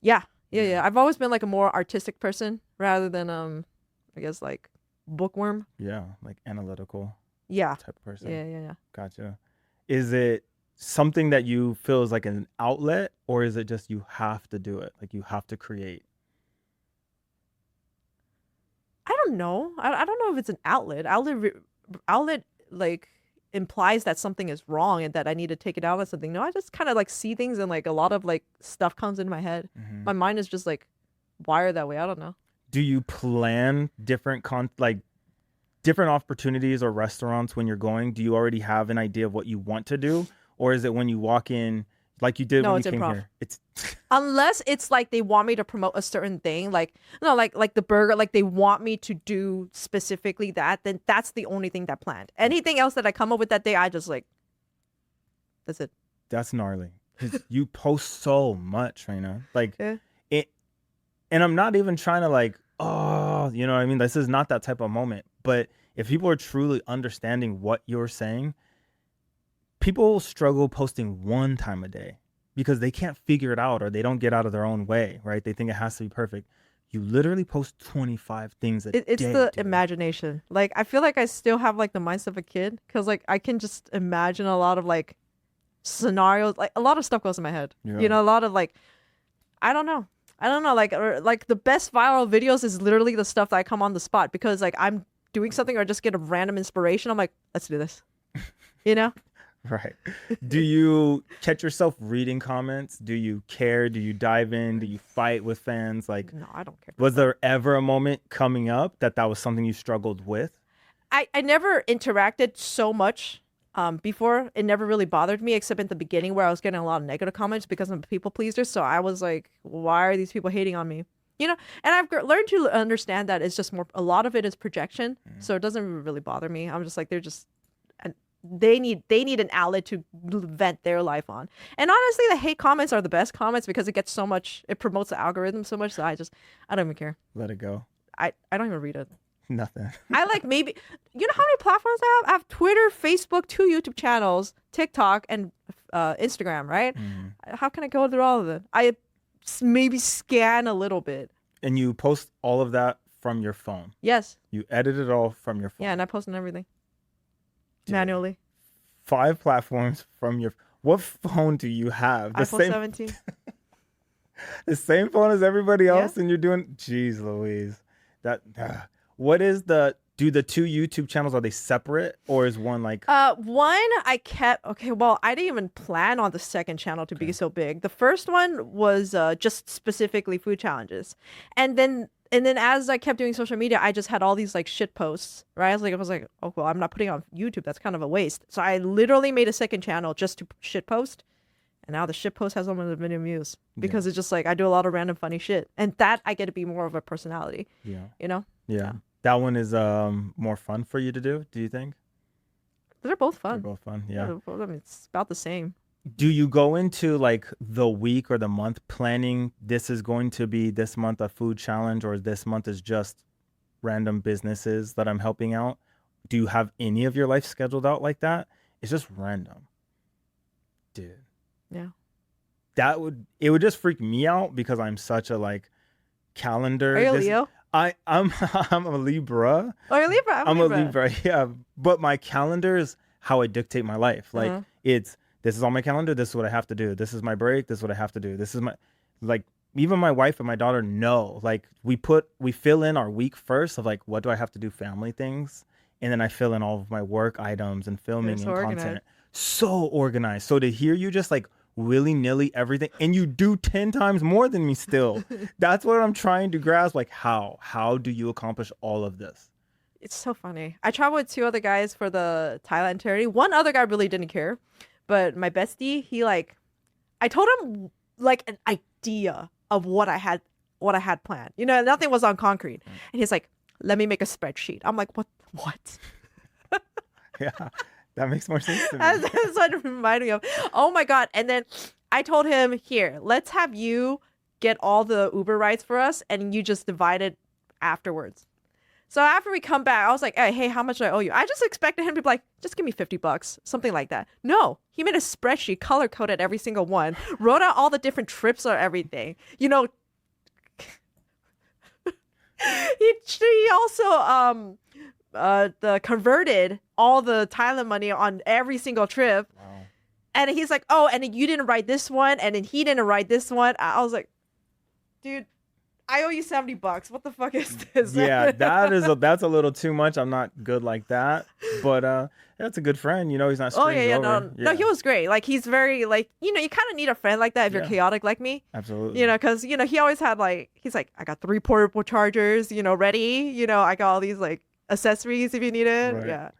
Yeah. I've always been like a more artistic person rather than, I guess like bookworm. Yeah, like analytical. Yeah. Type of person. Yeah. Gotcha. Is it something that you feel is like an outlet, or is it just you have to do it? Like you have to create? I don't know. I don't know if it's an outlet. Outlet like implies that something is wrong and that I need to take it out of something. No, I just kind of like see things, and like a lot of like stuff comes into my head. Mm-hmm. My mind is just like wired that way. I don't know. Do you plan different opportunities or restaurants when you're going? Do you already have an idea of what you want to do? Or is it when you walk in, like you did when you came improv. here? It's unless it's like they want me to promote a certain thing, like the burger, like they want me to do specifically that, then that's the only thing that planned. Anything else that I come up with that day, I just like, that's it. That's gnarly. 'Cause you post so much, Raina. Like it, and I'm not even trying to like, oh, you know what I mean? This is not that type of moment. But if people are truly understanding what you're saying, people struggle posting one time a day because they can't figure it out, or they don't get out of their own way, right? They think it has to be perfect. You literally post 25 things a day. It's the imagination. Like, I feel like I still have like the mindset of a kid, because like I can just imagine a lot of like scenarios. Like a lot of stuff goes in my head. Yeah. You know, a lot of like, I don't know. Like the best viral videos is literally the stuff that I come on the spot, because like I'm doing something or just get a random inspiration. I'm like, let's do this. You know? Right. Do you catch yourself reading comments? Do you care? Do you dive in? Do you fight with fans? Like, no, I don't care. Was there ever a moment coming up that was something you struggled with? I never interacted so much before. It never really bothered me, except in the beginning where I was getting a lot of negative comments because I'm a people pleaser. So I was like, why are these people hating on me? You know, and I've learned to understand that it's just a lot of it is projection. So it doesn't really bother me. I'm just like, they need an outlet to vent their life on. And honestly, the hate comments are the best comments because it promotes the algorithm so much. So I don't even care. Let it go. I don't even read it. Nothing. I like maybe, you know how many platforms I have? I have Twitter, Facebook, 2 YouTube channels, TikTok, and Instagram, right? How can I go through all of it? I maybe scan a little bit. And you post all of that from your phone? Yes. You edit it all from your phone? Yeah, and I post on everything. manually. 5 platforms from your. What phone do you have? iPhone 17. The same phone as everybody else, Yeah. and you're doing. Jeez, Louise. That. What is the? Do the 2 YouTube channels, are they separate, or is one like? One I kept. Okay, well, I didn't even plan on the second channel to be so big. The first one was just specifically food challenges, and then as I kept doing social media, I just had all these like shit posts. Right? I was like, oh well, I'm not putting it on YouTube. That's kind of a waste. So I literally made a second channel just to shit post. And now the shit post has almost a million views because it's just like I do a lot of random funny shit, and that I get to be more of a personality. Yeah. You know. Yeah. That one is more fun for you to do. Do you think? They're both fun. They're both fun. Yeah. I mean, it's about the same. Do you go into like the week or the month planning? This is going to be this month a food challenge, or this month is just random businesses that I'm helping out. Do you have any of your life scheduled out like that? It's just random, dude. Yeah. It would just freak me out because I'm such a like calendar. Are you a Leo? I'm a Libra. Oh, you're a Libra. I'm a Libra, yeah. But my calendar is how I dictate my life. Like this is on my calendar. This is what I have to do. This is my break. This is what I have to do. This is my, like, even my wife and my daughter know. Like we fill in our week first of like, what do I have to do, family things, and then I fill in all of my work items and filming and content. So organized. So to hear you just like willy-nilly everything, and you do 10 times more than me still. That's what I'm trying to grasp. Like how do you accomplish all of this? It's so funny. I traveled with 2 other guys for the Thailand charity. One other guy really didn't care, but my bestie, I told him like an idea of what I had planned. You know, nothing was on concrete. And he's like, let me make a spreadsheet. I'm like, what? Yeah. That makes more sense to me. That's what it reminded me of. Oh my God. And then I told him, here, let's have you get all the Uber rides for us and you just divide it afterwards. So after we come back, I was like, hey, how much do I owe you? I just expected him to be like, just give me $50, something like that. No, he made a spreadsheet, color coded every single one, wrote out all the different trips or everything. You know, he also converted all the Thailand money on every single trip. Wow. And he's like, oh, and then you didn't write this one, and then he didn't write this one. I was like, dude, I owe you $70. What the fuck is this? Yeah, that's a little too much. I'm not good like that. But that's a good friend. You know, he's not straight. Oh yeah, no, he was great. Like he's very like, you know, you kind of need a friend like that if you're chaotic like me. Absolutely. You know, because you know he always had like, he's like, I got 3 portable chargers, you know, ready. You know, I got all these like accessories if you need it. Right. Yeah.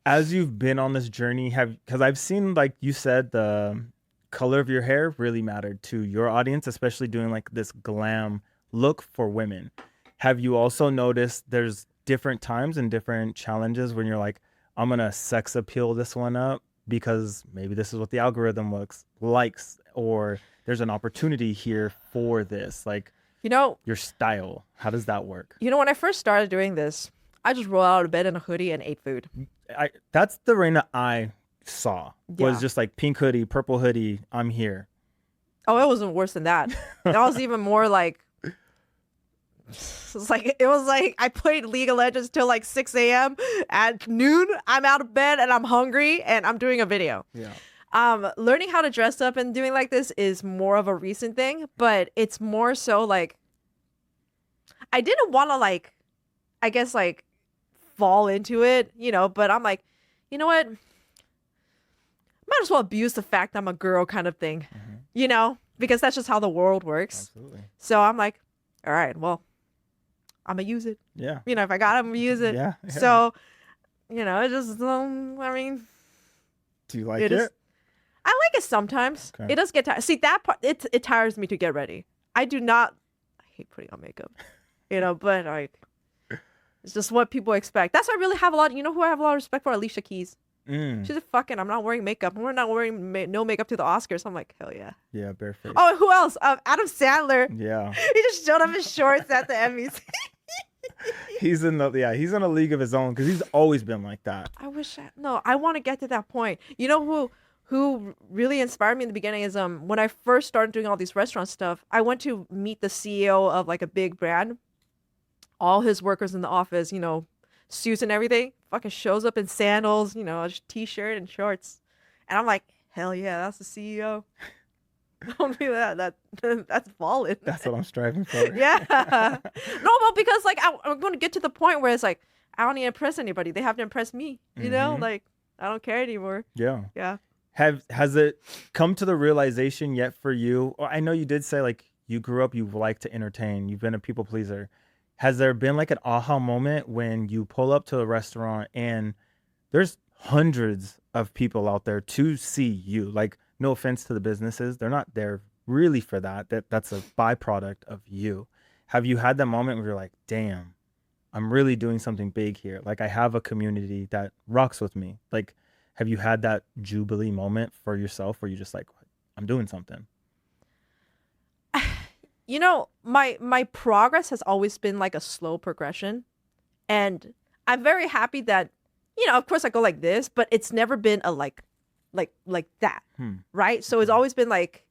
As you've been on this journey, because I've seen, like you said, the color of your hair really mattered to your audience, especially doing like this glam look for women. Have you also noticed there's different times and different challenges when you're like, I'm gonna sex appeal this one up because maybe this is what the algorithm likes, or there's an opportunity here for this, like, you know, your style? How does that work? You know, when I first started doing this, I just rolled out of bed in a hoodie and ate food. That's the Raina I saw. Was just like pink hoodie, purple hoodie, I'm here. Oh, it wasn't worse than that. It was even more like, it was like I played League of Legends till like 6 a.m. At noon, I'm out of bed and I'm hungry and I'm doing a video. Yeah. Learning how to dress up and doing like this is more of a recent thing, but it's more so like, I didn't want to like, I guess like fall into it, you know, but I'm like, you know what? Might as well abuse the fact I'm a girl kind of thing, you know, because that's just how the world works. Absolutely. So I'm like, all right, well, I'm going to use it. Yeah. You know, if I got it, I'm going to use it. Yeah. So, you know, it just, I mean. Do you like it? I like it sometimes. Okay. It does get tired. See, that part, it tires me to get ready. I hate putting on makeup, you know, but like, it's just what people expect. That's why I really have you know who I have a lot of respect for? Alicia Keys. She's a fucking, I'm not wearing makeup. We're not wearing no makeup to the Oscars. I'm like, hell yeah. Yeah, barefoot. Oh, who else? Adam Sandler. Yeah. He just showed up in shorts at the Emmys. He's in a league of his own because he's always been like that. I want to get to that point. You know who really inspired me in the beginning is when I first started doing all these restaurant stuff, I went to meet the CEO of like a big brand. All his workers in the office, you know, suits and everything, fucking shows up in sandals, you know, a t-shirt and shorts, and I'm like, hell yeah, that's the CEO. Don't do that. That's fallen. That's what I'm striving for. Yeah. No, well, because like I'm going to get to the point where it's like I don't need to impress anybody. They have to impress me. You know, like I don't care anymore. Yeah. Yeah. Has it come to the realization yet for you? Or I know you did say like you grew up, you like to entertain, you've been a people pleaser. Has there been like an aha moment when you pull up to a restaurant and there's hundreds of people out there to see you? Like, no offense to the businesses, they're not there really for that. That's a byproduct of you. Have you had that moment where you're like, damn, I'm really doing something big here. Like I have a community that rocks with me. Like, have you had that jubilee moment for yourself where you're just like, I'm doing something? You know, my progress has always been like a slow progression, and I'm very happy that, you know, of course I go like this, but it's never been a like that, right? So it's always been like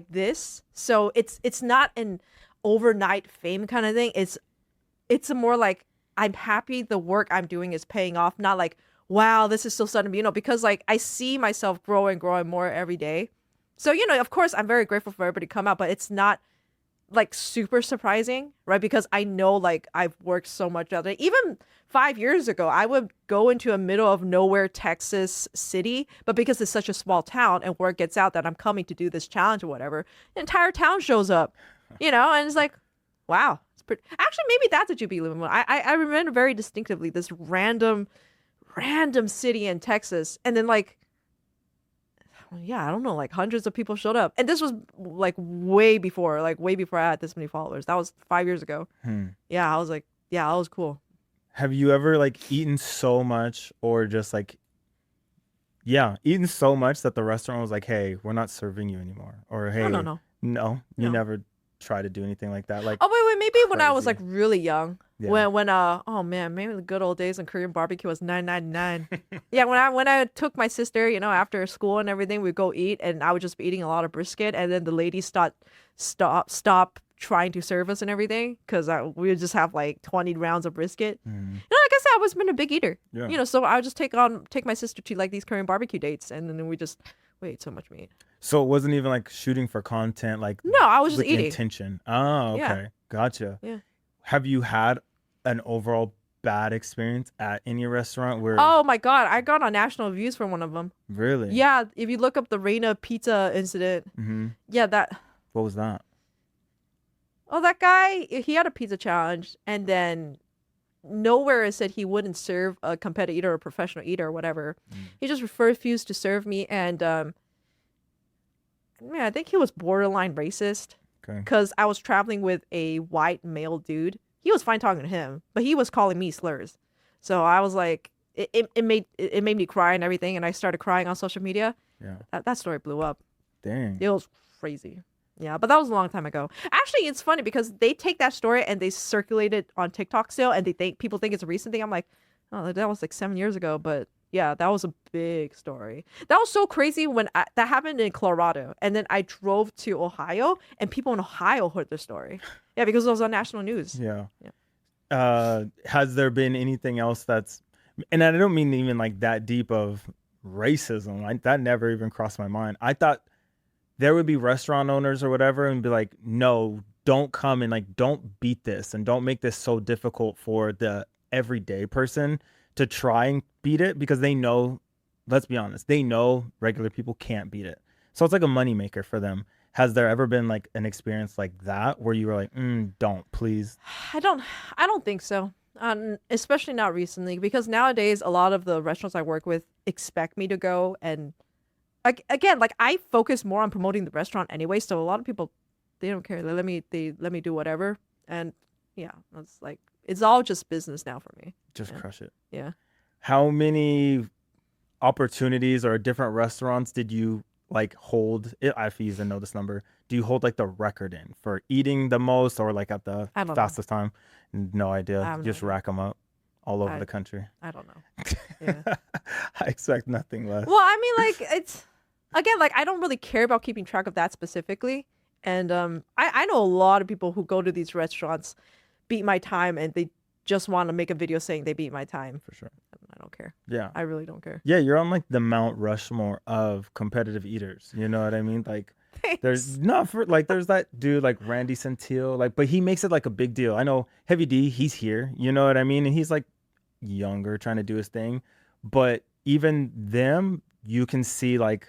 this. So it's not an overnight fame kind of thing. It's a more like I'm happy the work I'm doing is paying off, not like, wow, this is so sudden, you know, because like I see myself growing more every day. So, you know, of course I'm very grateful for everybody to come out, but it's not like super surprising, right? Because I know like I've worked so much out there. Even 5 years ago, I would go into a middle of nowhere Texas city, but because it's such a small town and word gets out that I'm coming to do this challenge or whatever, the entire town shows up, you know, and it's like, wow. It's pretty... Actually, maybe that's a jubilee moment. I remember very distinctively this random city in Texas, and then like, yeah, I don't know, like hundreds of people showed up, and this was like way before I had this many followers. That was 5 years ago. Yeah, I was like, yeah, that was cool. Have you ever like eaten so much, or just like, yeah, eaten so much that the restaurant was like, hey, we're not serving you anymore, or hey, no, you never try to do anything like that? Like, oh wait, maybe crazy. When I was like really young. Yeah. When oh man, maybe the good old days when Korean barbecue was $9.99. Yeah, when I took my sister, you know, after school and everything, we'd go eat, and I would just be eating a lot of brisket, and then the ladies stop trying to serve us and everything, because we would just have like 20 rounds of brisket. You know, like I said, I've always been a big eater. Yeah. You know, so I would just take my sister to like these Korean barbecue dates, and then we just ate so much meat. So it wasn't even like shooting for content, like, no, I was just with eating. Intention. Oh, okay. Yeah. Gotcha. Yeah. Have you had an overall bad experience at any restaurant where... Oh my God, I got on national reviews for one of them. Really? Yeah, if you look up the Raina pizza incident. Yeah, that... What was that? Oh, that guy, he had a pizza challenge, and then nowhere it said he wouldn't serve a competitor or a professional eater or whatever. He just refused to serve me, and yeah, I think he was borderline racist. Okay. Because I was traveling with a white male dude. He was fine talking to him, but he was calling me slurs. So I was like, it made me cry and everything, and I started crying on social media. Yeah. That story blew up. Dang. It was crazy. Yeah, but that was a long time ago. Actually, it's funny because they take that story and they circulate it on TikTok still, and people think it's a recent thing. I'm like, oh, that was like 7 years ago, but yeah, that was a big story. That was so crazy when that happened in Colorado, and then I drove to Ohio, and people in Ohio heard the story. Yeah, because it was on national news. Yeah. Has there been anything else that's, and I don't mean even like that deep of racism. That never even crossed my mind. I thought there would be restaurant owners or whatever and be like, no, don't come and like, don't beat this and don't make this so difficult for the everyday person to try and beat it, because they know, let's be honest, they know regular people can't beat it. So it's like a moneymaker for them. Has there ever been like an experience like that where you were like, don't, please? I don't think so. Especially not recently, because nowadays a lot of the restaurants I work with expect me to go, and again, like I focus more on promoting the restaurant anyway. So a lot of people, they don't care. They let me do whatever, and yeah, it's like it's all just business now for me. Just crush it. Yeah. How many opportunities or different restaurants did you like hold? I have to use know this number. Do you hold like the record in for eating the most, or like at the fastest time? No idea. Just rack them up all over the country. I don't know. Yeah. I expect nothing less. Well, I mean, like it's again, like I don't really care about keeping track of that specifically, and I know a lot of people who go to these restaurants, beat my time, and they just want to make a video saying they beat my time. For sure. I don't care. Yeah. I really don't care. Yeah, you're on like the Mount Rushmore of competitive eaters. You know what I mean? Like there's Thanks. not for like there's that dude like Randy Santil, like, but he makes it like a big deal. I know Heavy D, he's here, you know what I mean? And he's like younger trying to do his thing. But even them, you can see like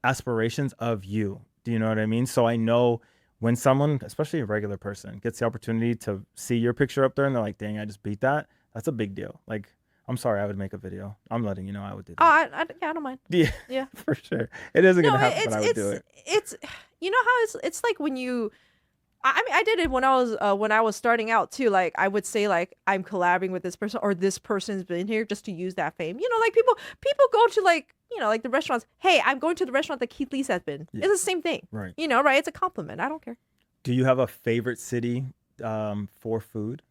aspirations of you. Do you know what I mean? So I know when someone, especially a regular person, gets the opportunity to see your picture up there and they're like, dang, I just beat that. That's a big deal. Like, I'm sorry, I would make a video. I'm letting you know I would do Oh, that. yeah, I don't mind. Yeah, Yeah. for sure. It isn't No, gonna happen, but I would do it. it's you know how it's like when you I mean I did it when I was starting out too. Like I would say like I'm collabing with this person or this person's been here just to use that fame. You know, like people go to like like the restaurants. Hey, I'm going to the restaurant that Keith Lee's has been. Yeah. It's the same thing. Right. You know, right? It's a compliment. I don't care. Do you have a favorite city for food?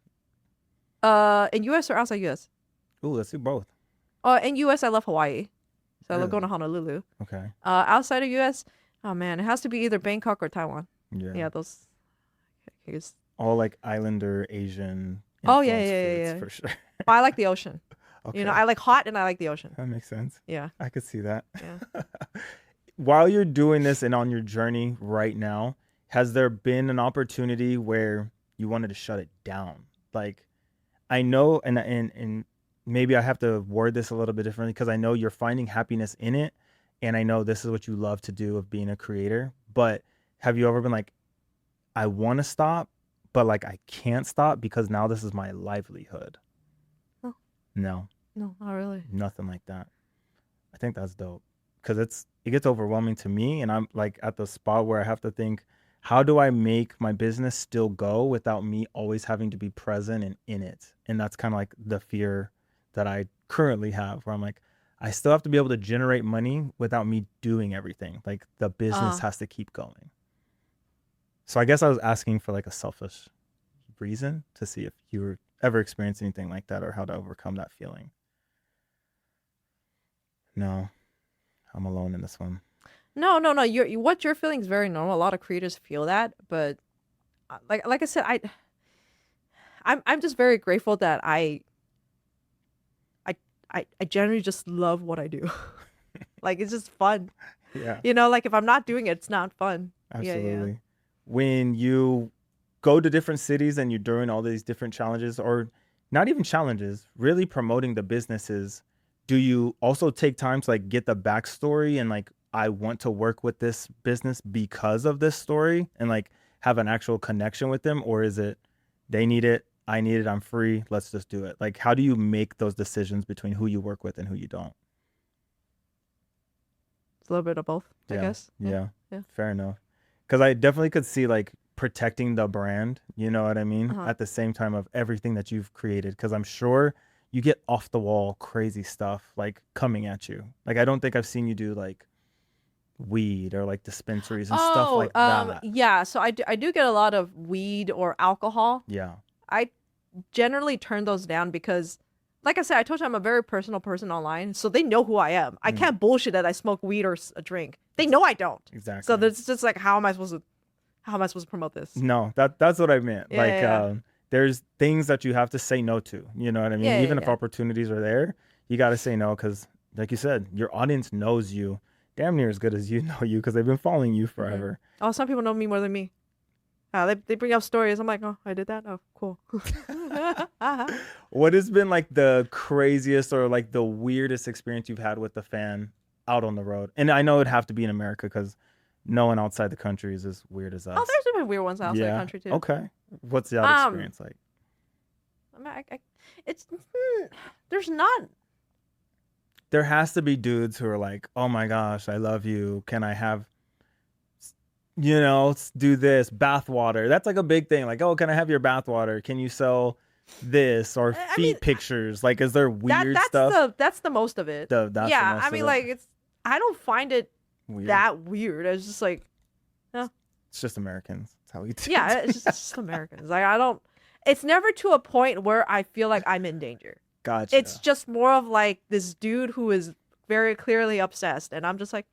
In US or outside US? Ooh, let's do both. In US I love Hawaii. So I love Really? going to Honolulu. Okay. Outside of US, oh man, it has to be either Bangkok or Taiwan. Yeah. Yeah, those. Here's- All like islander Asian. Oh, yeah, influenced yeah. foods, for sure. I like the ocean. Okay. You know, I like hot and I like the ocean. That makes sense. Yeah. I could see that. Yeah. While you're doing this and on your journey right now, has there been an opportunity where you wanted to shut it down? Like, I know, and maybe I have to word this a little bit differently because I know you're finding happiness in it, and I know this is what you love to do of being a creator. But have you ever been like, I want to stop, but like I can't stop because now this is my livelihood? No. No. No, not really. Nothing like that. I think that's dope because it gets overwhelming to me, and I'm like at the spot where I have to think, how do I make my business still go without me always having to be present and in it? And that's kind of like the fear that I currently have, where I'm like, I still have to be able to generate money without me doing everything. Like the business has to keep going. So I guess I was asking for like a selfish reason to see if you were ever experienced anything like that or how to overcome that feeling. No, I'm alone in this one. No. What you're feeling is very normal. A lot of creators feel that, but like I said, I'm just very grateful that I generally just love what I do. Like it's just fun. Yeah. You know, like if I'm not doing it, it's not fun. Absolutely. Yeah. When you go to different cities and you're doing all these different challenges, or not even challenges, really promoting the businesses, do you also take time to like get the backstory and like, I want to work with this business because of this story and like have an actual connection with them? Or is it they need it, I need it, I'm free, let's just do it? Like, how do you make those decisions between who you work with and who you don't? It's a little bit of both, I guess. Yeah. Yeah. Fair enough. Because I definitely could see like protecting the brand, you know what I mean? Uh-huh. At the same time of everything that you've created. Because I'm sure you get off the wall crazy stuff like coming at you. Like, I don't think I've seen you do like weed or like dispensaries and stuff like that. Yeah. So I do get a lot of weed or alcohol. Yeah. I generally turn those down because, like I said, I told you I'm a very personal person online, so they know who I am. I can't bullshit that I smoke weed or a drink. They know I don't. Exactly. So it's just like, how am I supposed to promote this? No, that's what I meant. Yeah. There's things that you have to say no to. You know what I mean? Yeah, Even yeah, if yeah. opportunities are there, you got to say no because, like you said, your audience knows you damn near as good as you know you because they've been following you forever. Oh, some people know me more than me. They bring up stories. I'm like, oh, I did that? Oh, cool. What has been like the craziest or like the weirdest experience you've had with the fan out on the road? And I know it'd have to be in America because no one outside the country is as weird as us. Oh, there's been weird ones outside the country too. Okay. What's the other experience like? I mean, it's there's not. There has to be dudes who are like, oh my gosh, I love you. Can I have, do this bathwater? That's like a big thing. Like, oh, can I have your bathwater? Can you sell this or feet pictures? Like, is there weird stuff? That's the most of it. That's the most I mean, of it? like I don't find it Weird. that weird. It's just like, It's just Americans. That's how we do. yeah, it's just Americans. Like I don't. It's never to a point where I feel like I'm in danger. Gotcha. It's just more of like this dude who is very clearly obsessed, and I'm just like,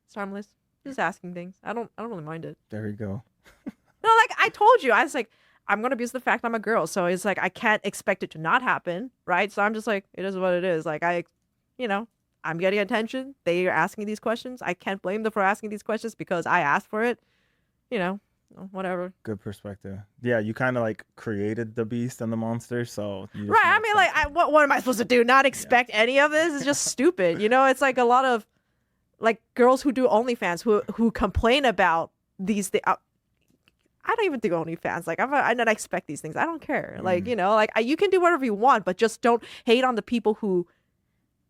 it's harmless. Just asking things. I don't really mind it. There you go. No, like I told you, I was like, I'm gonna abuse the fact I'm a girl. So it's like I can't expect it to not happen, right? So I'm just like, it is what it is. Like you know, I'm getting attention. They are asking these questions. I can't blame them for asking these questions because I asked for it. You know, whatever. Good perspective. Yeah, you kind of like created the beast and the monster, so you just Right. know I mean, like, what am I supposed to do? Not expect any of this? It's just stupid. You know, it's like a lot of like girls who do OnlyFans who complain about these things. I don't even do OnlyFans. Like, I don't expect these things. I don't care. Like, you know, like you can do whatever you want, but just don't hate on the people who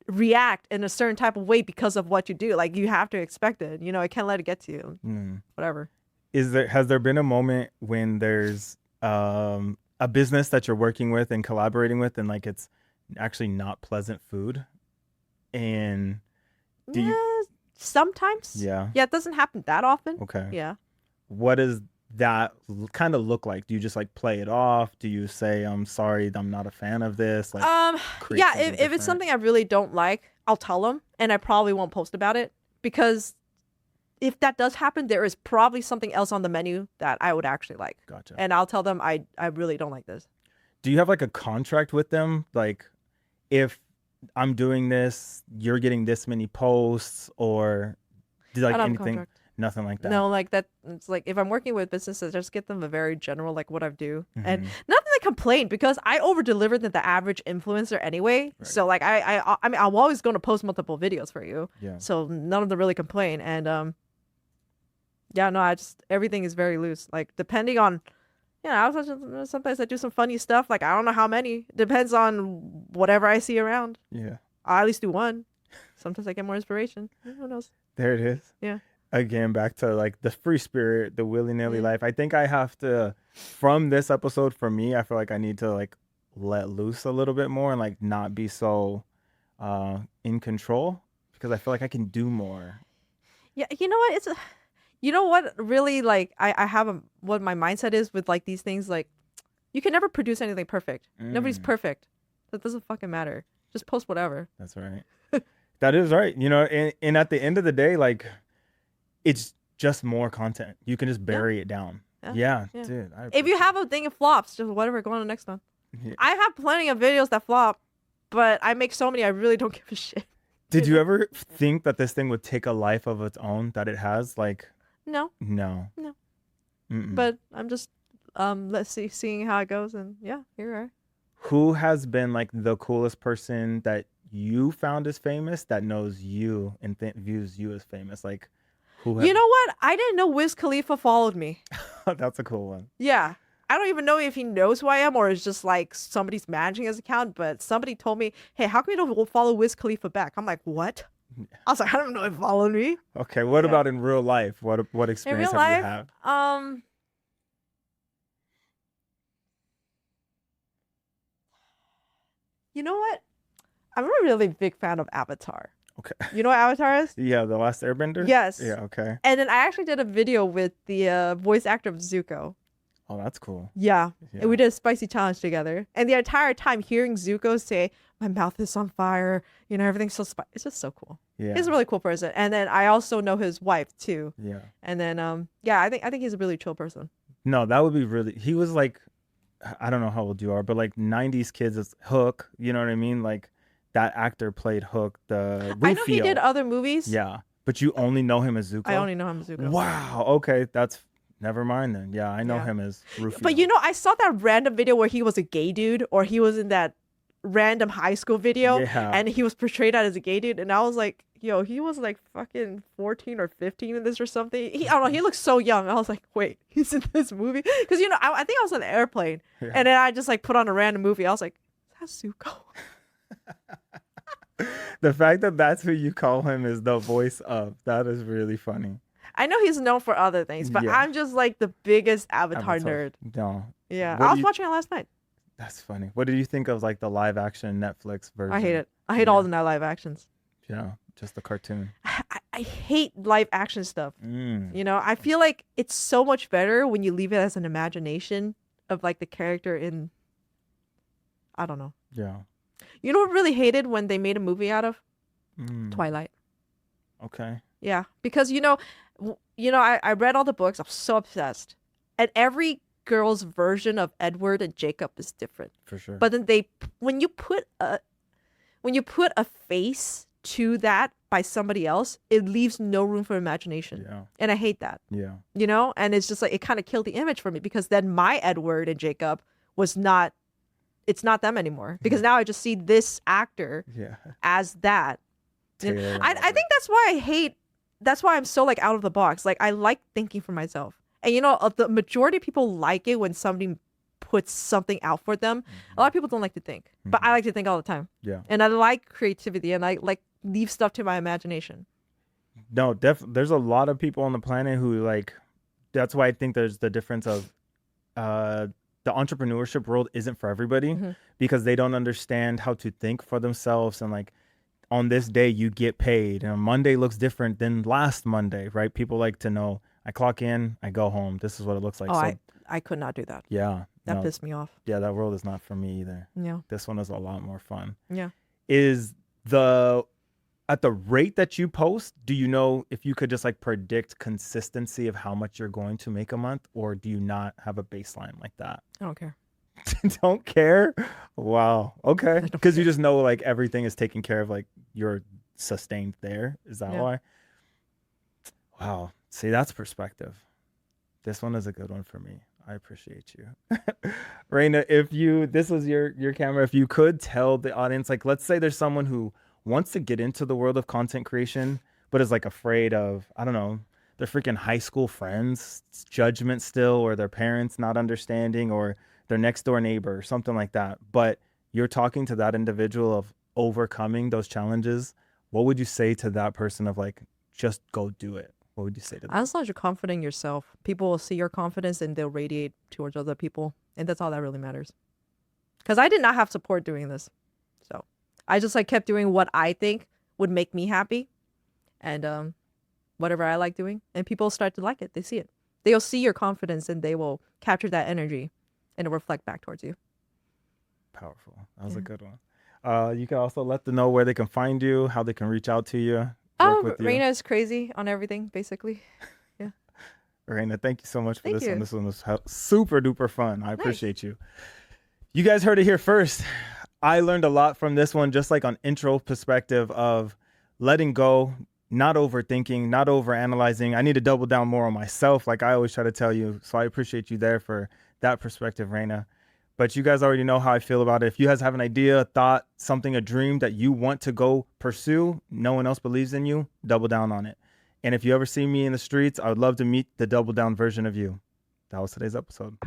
react in a certain type of way because of what you do. Like, you have to expect it. You know, I can't let it get to you. Whatever. Has there been a moment when there's a business that you're working with and collaborating with, and like it's actually not pleasant food, and sometimes. Yeah, it doesn't happen that often. Okay. Yeah. What does that kind of look like? Do you just like play it off? Do you say, I'm sorry, I'm not a fan of this? Like, yeah, if it's something I really don't like, I'll tell them, and I probably won't post about it, because if that does happen, there is probably something else on the menu that I would actually like. Gotcha. And I'll tell them I really don't like this. Do you have like a contract with them? Like, if I'm doing this, you're getting this many posts, or do like I don't have a anything? contract. Nothing like that. No, like that. It's like if I'm working with businesses, just get them a very general, like what I do, and Mm-hmm. nothing to complain, because I over deliver than the average influencer anyway. Right. So like I mean, I'm always going to post multiple videos for you. Yeah. So none of them really complain, and yeah, no, everything is very loose. Like depending on, you know, sometimes I do some funny stuff. Like I don't know how many. Depends on whatever I see around. Yeah. I at least do one. Sometimes I get more inspiration. Who knows? There it is. Yeah. Again, back to like the free spirit, the willy-nilly life. I think I have to, from this episode, for me, I feel like I need to like let loose a little bit more and like not be so in control, because I feel like I can do more. Yeah, you know what? You know what really, like, I have what my mindset is with like these things. Like, you can never produce anything perfect. Nobody's perfect. That doesn't fucking matter. Just post whatever. That's right. That is right. You know, and at the end of the day, like, it's just more content. You can just bury it down. Yeah. Dude. If you have a thing of flops, just whatever, go on to the next one. Yeah. I have plenty of videos that flop, but I make so many I really don't give a shit. Did you ever think that this thing would take a life of its own that it has? Like, No. no. Mm-mm. But I'm just seeing how it goes, and yeah, here we are. Who has been like the coolest person that you found as famous that knows you and views you as famous? Like, you know what? I didn't know Wiz Khalifa followed me. That's a cool one. Yeah. I don't even know if he knows who I am or it's just like somebody's managing his account, but somebody told me, hey, how come you don't follow Wiz Khalifa back? I'm like, what? I was like, I don't know if he followed me. Okay, what about in real life? What experience have you had? You know what? I'm a really big fan of Avatar. Okay. You know what Avatar is? Yeah, The Last Airbender? Yes. Yeah, okay. And then I actually did a video with the voice actor of Zuko. Oh, that's cool. Yeah. And we did a spicy challenge together. And the entire time hearing Zuko say, my mouth is on fire, you know, everything's so spicy. It's just so cool. Yeah. He's a really cool person. And then I also know his wife too. Yeah. And then yeah, I think he's a really chill person. No, that would be really, he was like, I don't know how old you are, but like 90s kids is Hook, you know what I mean? Like that actor played Hook, the Rufio. I know he did other movies. Yeah. But you only know him as Zuko? I only know him as Zuko. Wow. Okay. That's, never mind then. Yeah, I know him as Rufio. But you know, I saw that random video where he was a gay dude, or he was in that random high school video and he was portrayed as a gay dude, and I was like, yo, he was like fucking 14 or 15 in this or something. I don't know, he looks so young. I was like, wait, he's in this movie? Because you know, I think I was on the airplane and then I just like put on a random movie. I was like, is that Zuko? The fact that that's who you call him is the voice of, that is really funny. I know he's known for other things, but I'm just like the biggest Avatar nerd. No. Yeah, I was watching it last night. That's funny. What did you think of like the live action Netflix version? I hate it. I hate all the live actions. Yeah, just the cartoon. I hate live action stuff. You know, I feel like it's so much better when you leave it as an imagination of like the character in, I don't know. Yeah. You know what I really hated when they made a movie out of? Twilight. Okay. Yeah, because you know, I read all the books. I'm so obsessed, and every girl's version of Edward and Jacob is different. For sure. But then when you put a face to that by somebody else, it leaves no room for imagination. Yeah. And I hate that. Yeah. You know? And it's just like, it kind of killed the image for me, because then my Edward and Jacob it's not them anymore, because now I just see this actor as that. Taylor, I think that's why I'm so like out of the box. Like, I like thinking for myself. And the majority of people like it when somebody puts something out for them. A lot of people don't like to think, but I like to think all the time. Yeah. And I like creativity, and I like leave stuff to my imagination. No, there's a lot of people on the planet who like, that's why I think there's the difference of the entrepreneurship world isn't for everybody, because they don't understand how to think for themselves. And like, on this day you get paid, and Monday looks different than last Monday, right? People like to know, I clock in, I go home, this is what it looks like. Oh, I could not do that. Yeah. That pissed me off. Yeah, that world is not for me either. Yeah. This one is a lot more fun. Yeah. At the rate that you post, do you know if you could just like predict consistency of how much you're going to make a month, or do you not have a baseline like that? I don't care. Don't care? Wow. Okay. Because you just know like everything is taken care of, like you're sustained there. Is that why? Wow. See, that's perspective. This one is a good one for me. I appreciate you. Raina, this was your camera, if you could tell the audience, like, let's say there's someone who wants to get into the world of content creation, but is like afraid of, I don't know, their freaking high school friends' judgment still, or their parents not understanding, or their next door neighbor or something like that. But you're talking to that individual of overcoming those challenges. What would you say to that person of like, just go do it? What would you say to them? As long as you're confident in yourself, people will see your confidence and they'll radiate towards other people. And that's all that really matters. Because I did not have support doing this. So I just like kept doing what I think would make me happy. And whatever I like doing. And people start to like it. They see it. They'll see your confidence and they will capture that energy and it'll reflect back towards you. Powerful. That was a good one. You can also let them know where they can find you, how they can reach out to you. Raina is crazy on everything, basically. Yeah. Raina, thank you so much for Thank this you. one. This one was super duper fun. I appreciate you. You guys heard it here first. I learned a lot from this one, just like on intro perspective of letting go, not overthinking, not overanalyzing. I need to double down more on myself, like I always try to tell you. So I appreciate you there for that perspective, Raina. But you guys already know how I feel about it. If you guys have an idea, a thought, something, a dream that you want to go pursue, no one else believes in you, double down on it. And if you ever see me in the streets, I would love to meet the double down version of you. That was today's episode.